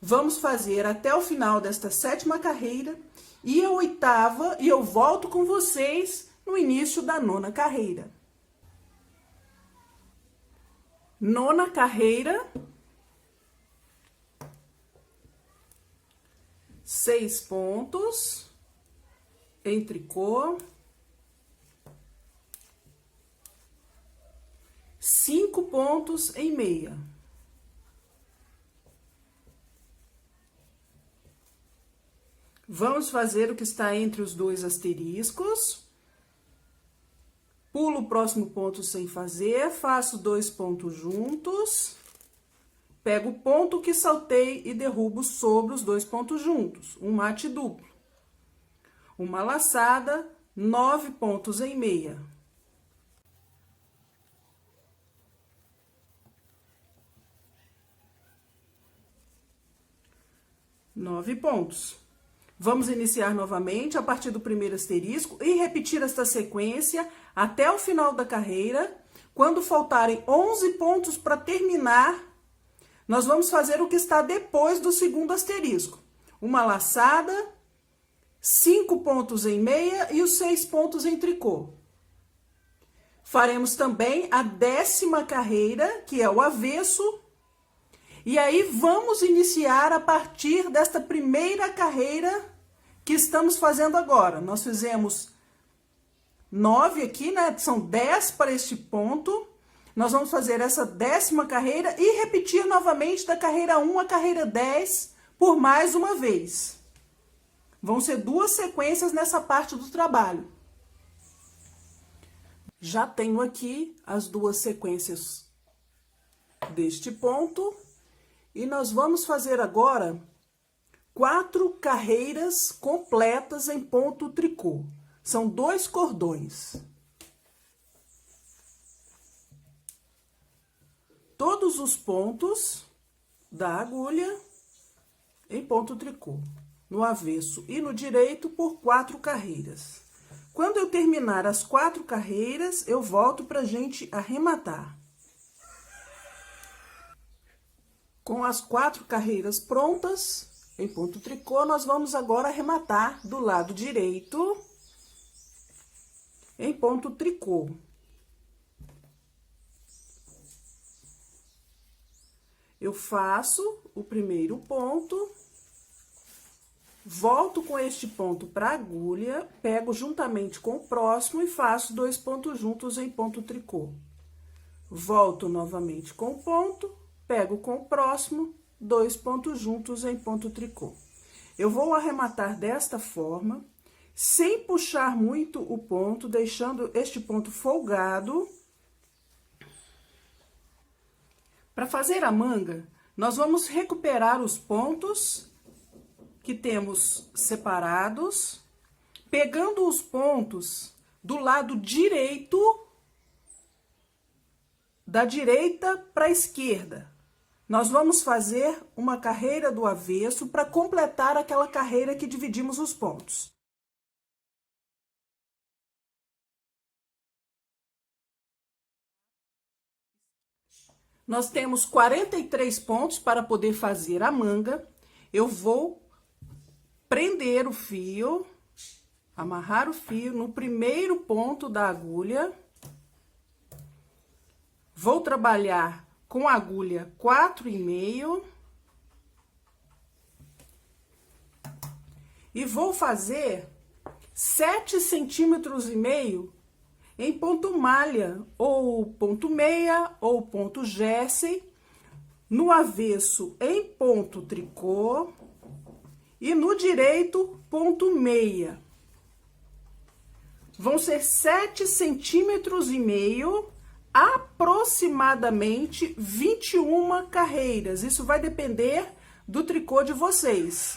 Vamos fazer até o final desta 7ª carreira e a 8ª, e eu volto com vocês no início da 9ª carreira. 9ª carreira, 6 pontos em tricô, 5 pontos em meia. Vamos fazer o que está entre os dois asteriscos. Pulo o próximo ponto sem fazer, faço 2 pontos juntos, pego o ponto que saltei e derrubo sobre os 2 pontos juntos, um mate duplo. Uma laçada, 9 pontos em meia. Nove pontos. Vamos iniciar novamente a partir do primeiro asterisco e repetir esta sequência até o final da carreira. Quando faltarem 11 pontos para terminar, nós vamos fazer o que está depois do segundo asterisco. Uma laçada, 5 pontos em meia e os 6 pontos em tricô. Faremos também a 10ª carreira, que é o avesso. E aí, vamos iniciar a partir desta primeira carreira que estamos fazendo agora. Nós fizemos 9 aqui, né? São 10 para este ponto. Nós vamos fazer essa 10ª carreira e repetir novamente da carreira 1 à carreira 10 por mais uma vez. Vão ser 2 sequências nessa parte do trabalho. Já tenho aqui as 2 sequências deste ponto. E nós vamos fazer agora 4 carreiras completas em ponto tricô. São 2 cordões. Todos os pontos da agulha em ponto tricô. No avesso e no direito por 4 carreiras. Quando eu terminar as 4 carreiras, eu volto pra gente arrematar. Com as 4 carreiras prontas, em ponto tricô, nós vamos agora arrematar do lado direito, em ponto tricô. Eu faço o primeiro ponto, volto com este ponto para a agulha, pego juntamente com o próximo e faço 2 pontos juntos em ponto tricô. Volto novamente com o ponto, pego com o próximo, 2 pontos juntos em ponto tricô. Eu vou arrematar desta forma, sem puxar muito o ponto, deixando este ponto folgado. Para fazer a manga, nós vamos recuperar os pontos que temos separados, pegando os pontos do lado direito, da direita para a esquerda. Nós vamos fazer uma carreira do avesso para completar aquela carreira que dividimos os pontos. Nós temos 43 pontos para poder fazer a manga. Eu vou prender o fio, amarrar o fio no primeiro ponto da agulha. Vou trabalhar com a agulha 4,5 e vou fazer 7,5 centímetros em ponto malha, ou ponto meia, ou ponto Gesso, no avesso em ponto tricô e no direito ponto meia. Vão ser 7,5 centímetros, aproximadamente 21 carreiras. Isso vai depender do tricô de vocês.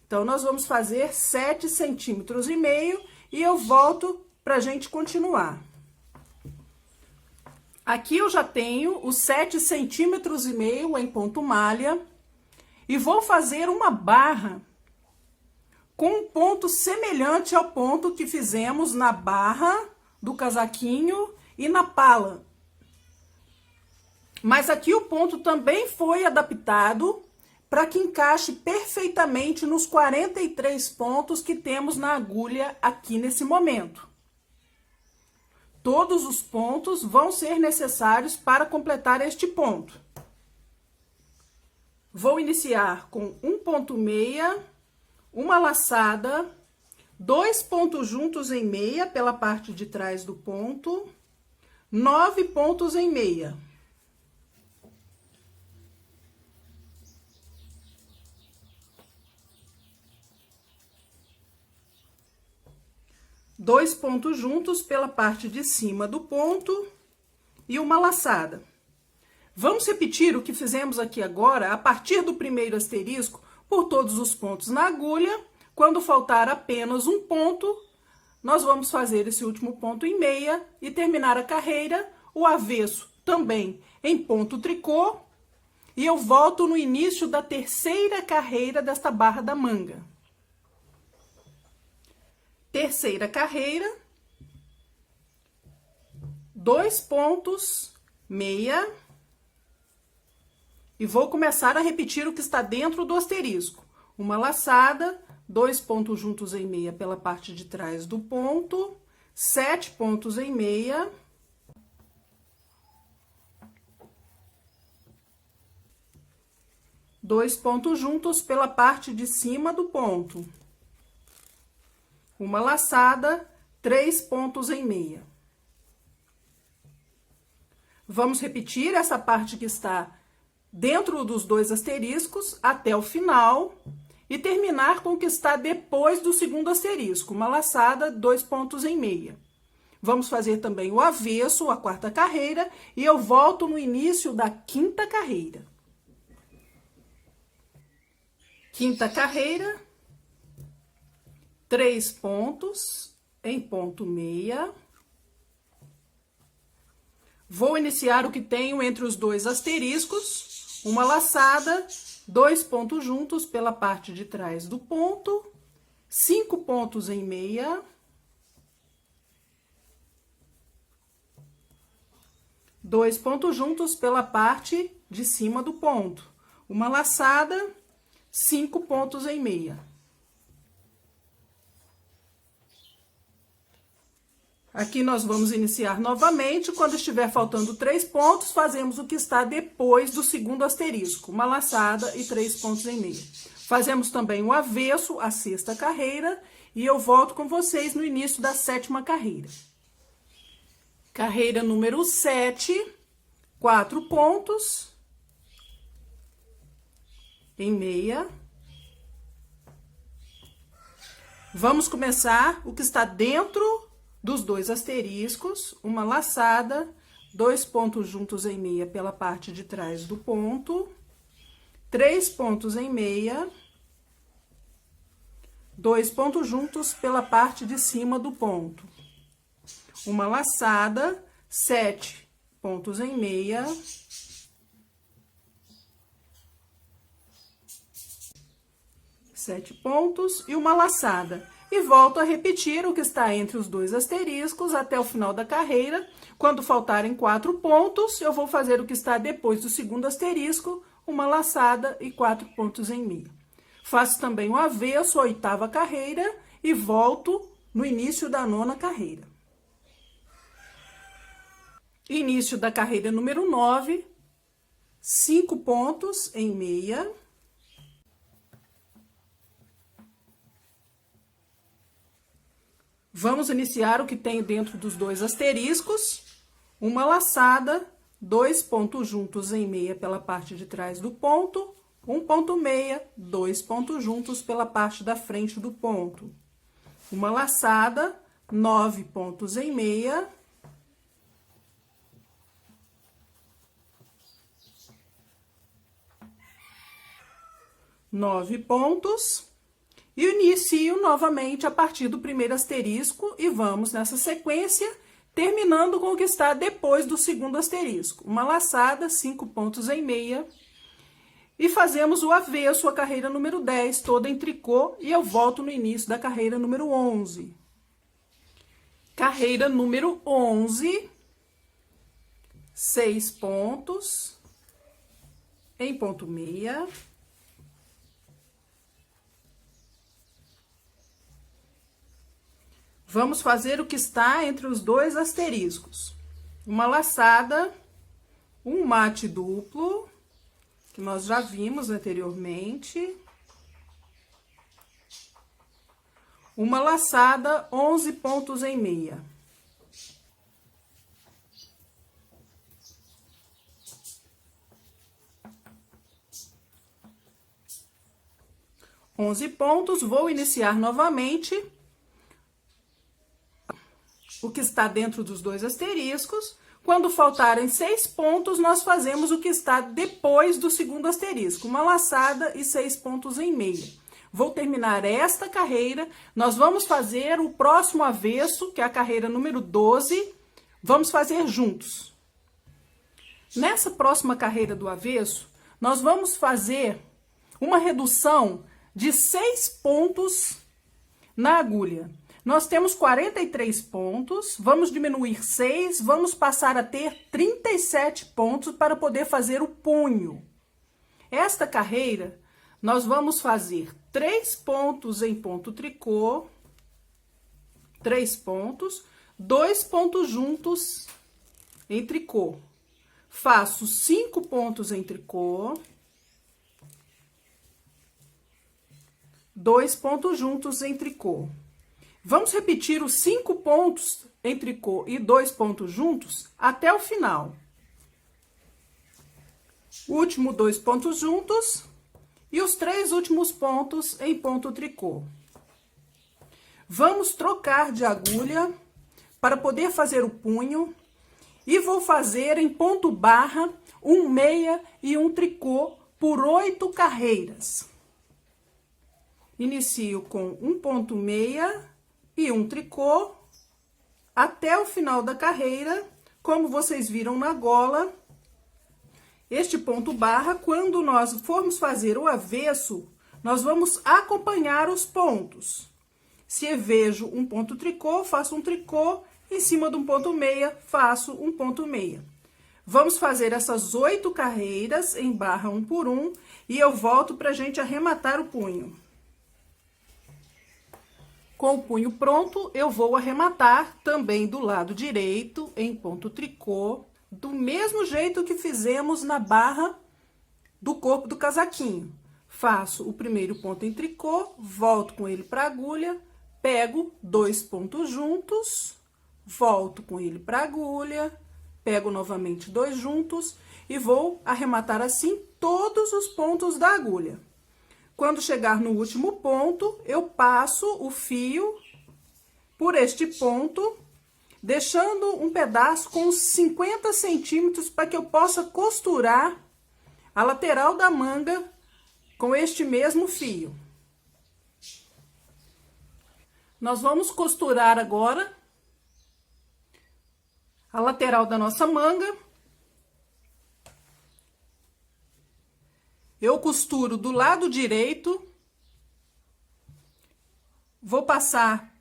Então, nós vamos fazer 7,5 centímetros e eu volto pra gente continuar. Aqui eu já tenho os 7,5 centímetros em ponto malha e vou fazer uma barra com um ponto semelhante ao ponto que fizemos na barra do casaquinho e na pala. Mas aqui o ponto também foi adaptado para que encaixe perfeitamente nos 43 pontos que temos na agulha aqui nesse momento. Todos os pontos vão ser necessários para completar este ponto. Vou iniciar com um ponto meia, uma laçada, 2 pontos juntos em meia pela parte de trás do ponto, 9 pontos em meia. Dois pontos juntos pela parte de cima do ponto e uma laçada. Vamos repetir o que fizemos aqui agora, a partir do primeiro asterisco, por todos os pontos na agulha. Quando faltar apenas um ponto, nós vamos fazer esse último ponto em meia e terminar a carreira, o avesso também em ponto tricô, e eu volto no início da terceira carreira desta barra da manga. Terceira carreira, 2 pontos, meia, e vou começar a repetir o que está dentro do asterisco. Uma laçada, 2 pontos juntos em meia pela parte de trás do ponto, 7 pontos em meia, dois pontos juntos pela parte de cima do ponto. Uma laçada, 3 pontos em meia. Vamos repetir essa parte que está dentro dos 2 asteriscos até o final e terminar com o que está depois do segundo asterisco, uma laçada, 2 pontos em meia. Vamos fazer também o avesso, a 4ª carreira, e eu volto no início da 5ª carreira. 5ª carreira, 3 pontos em ponto meia. Vou iniciar o que tenho entre os 2 asteriscos, uma laçada, 2 pontos juntos pela parte de trás do ponto, 5 pontos em meia, 2 pontos juntos pela parte de cima do ponto. Uma laçada, 5 pontos em meia. Aqui nós vamos iniciar novamente. Quando estiver faltando 3 pontos, fazemos o que está depois do segundo asterisco. Uma laçada e 3 pontos em meia. Fazemos também o avesso, a 6ª carreira, e eu volto com vocês no início da 7ª carreira. Carreira número 7, 4 pontos em meia. Vamos começar o que está dentro dos 2 asteriscos, uma laçada, 2 pontos juntos em meia pela parte de trás do ponto, 3 pontos em meia, 2 pontos juntos pela parte de cima do ponto, uma laçada, 7 pontos em meia, sete pontos e uma laçada. E volto a repetir o que está entre os 2 asteriscos até o final da carreira. Quando faltarem 4 pontos, eu vou fazer o que está depois do segundo asterisco, uma laçada e 4 pontos em meia. Faço também o avesso, a 8ª carreira, e volto no início da 9ª carreira. Início da carreira número 9, 5 pontos em meia. Vamos iniciar o que tem dentro dos 2 asteriscos, uma laçada, 2 pontos juntos em meia pela parte de trás do ponto, 1 ponto meia, 2 pontos juntos pela parte da frente do ponto. Uma laçada, 9 pontos em meia. Nove pontos. E inicio novamente a partir do primeiro asterisco e vamos nessa sequência, terminando com o que está depois do segundo asterisco. Uma laçada, 5 pontos em meia. E fazemos o avesso, a carreira número 10, toda em tricô, e eu volto no início da carreira número 11. Carreira número 11, 6 pontos em ponto meia. Vamos fazer o que está entre os 2 asteriscos. Uma laçada, um mate duplo, que nós já vimos anteriormente. Uma laçada, 11 pontos em meia. Onze pontos, vou iniciar novamente o que está dentro dos 2 asteriscos. Quando faltarem 6 pontos, nós fazemos o que está depois do segundo asterisco, uma laçada e 6 pontos em meia. Vou terminar esta carreira, nós vamos fazer o próximo avesso, que é a carreira número 12, vamos fazer juntos. Nessa próxima carreira do avesso, nós vamos fazer uma redução de 6 pontos na agulha. Nós temos 43 pontos, vamos diminuir 6, vamos passar a ter 37 pontos para poder fazer o punho. Esta carreira, nós vamos fazer 3 pontos em ponto tricô, 3 pontos, 2 pontos juntos em tricô. Faço 5 pontos em tricô, 2 pontos juntos em tricô. Vamos repetir os 5 pontos em tricô e 2 pontos juntos até o final. Último 2 pontos juntos e os 3 últimos pontos em ponto tricô. Vamos trocar de agulha para poder fazer o punho e vou fazer em ponto barra, um meia e um tricô por 8 carreiras. Inicio com um ponto meia e um tricô até o final da carreira, como vocês viram na gola. Este ponto barra, quando nós formos fazer o avesso, nós vamos acompanhar os pontos. Se eu vejo um ponto tricô, faço um tricô, em cima de um ponto meia, faço um ponto meia. Vamos fazer essas 8 carreiras em barra 1 por 1 e eu volto pra gente arrematar o punho. Com o punho pronto, eu vou arrematar também do lado direito em ponto tricô, do mesmo jeito que fizemos na barra do corpo do casaquinho. Faço o primeiro ponto em tricô, volto com ele para a agulha, pego 2 pontos juntos, volto com ele para a agulha, pego novamente 2 juntos e vou arrematar assim todos os pontos da agulha. Quando chegar no último ponto, eu passo o fio por este ponto, deixando um pedaço com uns 50 centímetros para que eu possa costurar a lateral da manga com este mesmo fio. Nós vamos costurar agora a lateral da nossa manga. Eu costuro do lado direito, vou passar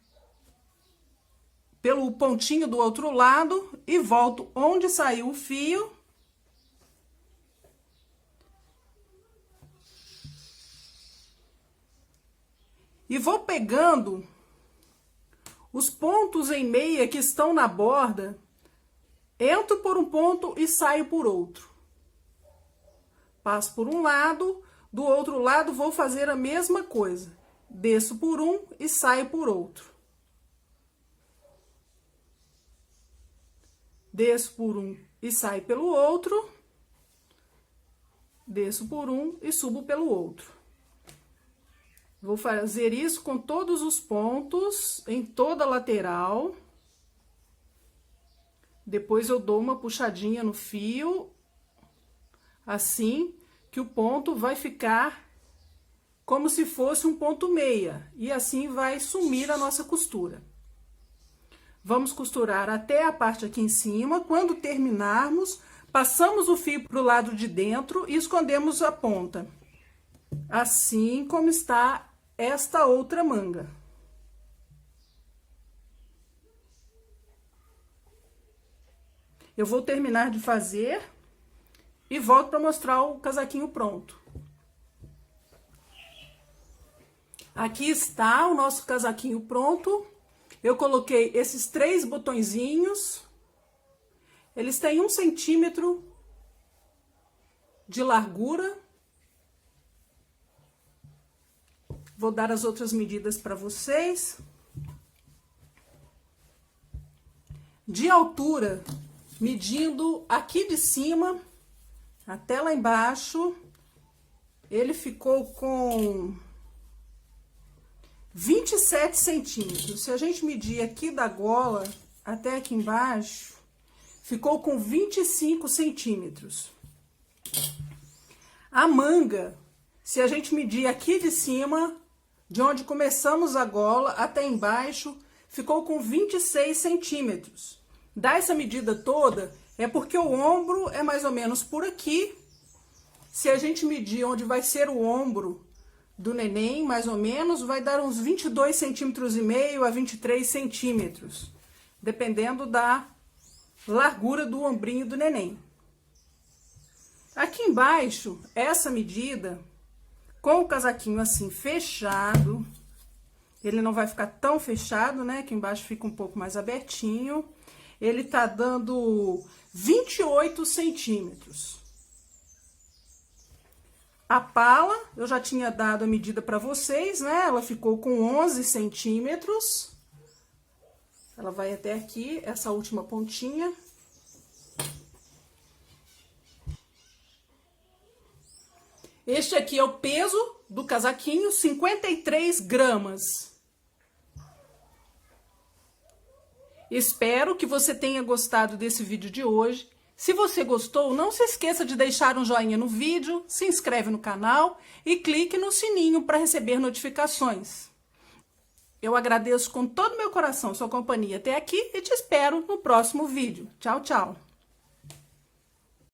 pelo pontinho do outro lado e volto onde saiu o fio. E vou pegando os pontos em meia que estão na borda, entro por um ponto e saio por outro. Passo por um lado, do outro lado vou fazer a mesma coisa. Desço por um e saio por outro. Desço por um e saio pelo outro. Desço por um e subo pelo outro. Vou fazer isso com todos os pontos, em toda a lateral. Depois eu dou uma puxadinha no fio, assim, que o ponto vai ficar como se fosse um ponto meia. E assim vai sumir a nossa costura. Vamos costurar até a parte aqui em cima. Quando terminarmos, passamos o fio para o lado de dentro e escondemos a ponta. Assim como está esta outra manga. Eu vou terminar de fazer e volto para mostrar o casaquinho pronto. Aqui está o nosso casaquinho pronto. Eu coloquei esses 3 botõezinhos. Eles têm 1 centímetro de largura. Vou dar as outras medidas para vocês. De altura, medindo aqui de cima até lá embaixo, ele ficou com 27 centímetros. Se a gente medir aqui da gola até aqui embaixo, ficou com 25 centímetros. A manga, se a gente medir aqui de cima, de onde começamos a gola até embaixo, ficou com 26 centímetros. Dá essa medida toda é porque o ombro é mais ou menos por aqui. Se a gente medir onde vai ser o ombro do neném, mais ou menos, vai dar uns 22 centímetros e meio a 23 centímetros, dependendo da largura do ombrinho do neném. Aqui embaixo, essa medida, com o casaquinho assim fechado, ele não vai ficar tão fechado, né? Aqui embaixo fica um pouco mais abertinho. Ele tá dando 28 centímetros. A pala, eu já tinha dado a medida para vocês, né? Ela ficou com 11 centímetros. Ela vai até aqui, essa última pontinha. Este aqui é o peso do casaquinho, 53 gramas. Espero que você tenha gostado desse vídeo de hoje. Se você gostou, não se esqueça de deixar um joinha no vídeo, se inscreve no canal e clique no sininho para receber notificações. Eu agradeço com todo o meu coração sua companhia até aqui e te espero no próximo vídeo. Tchau, tchau!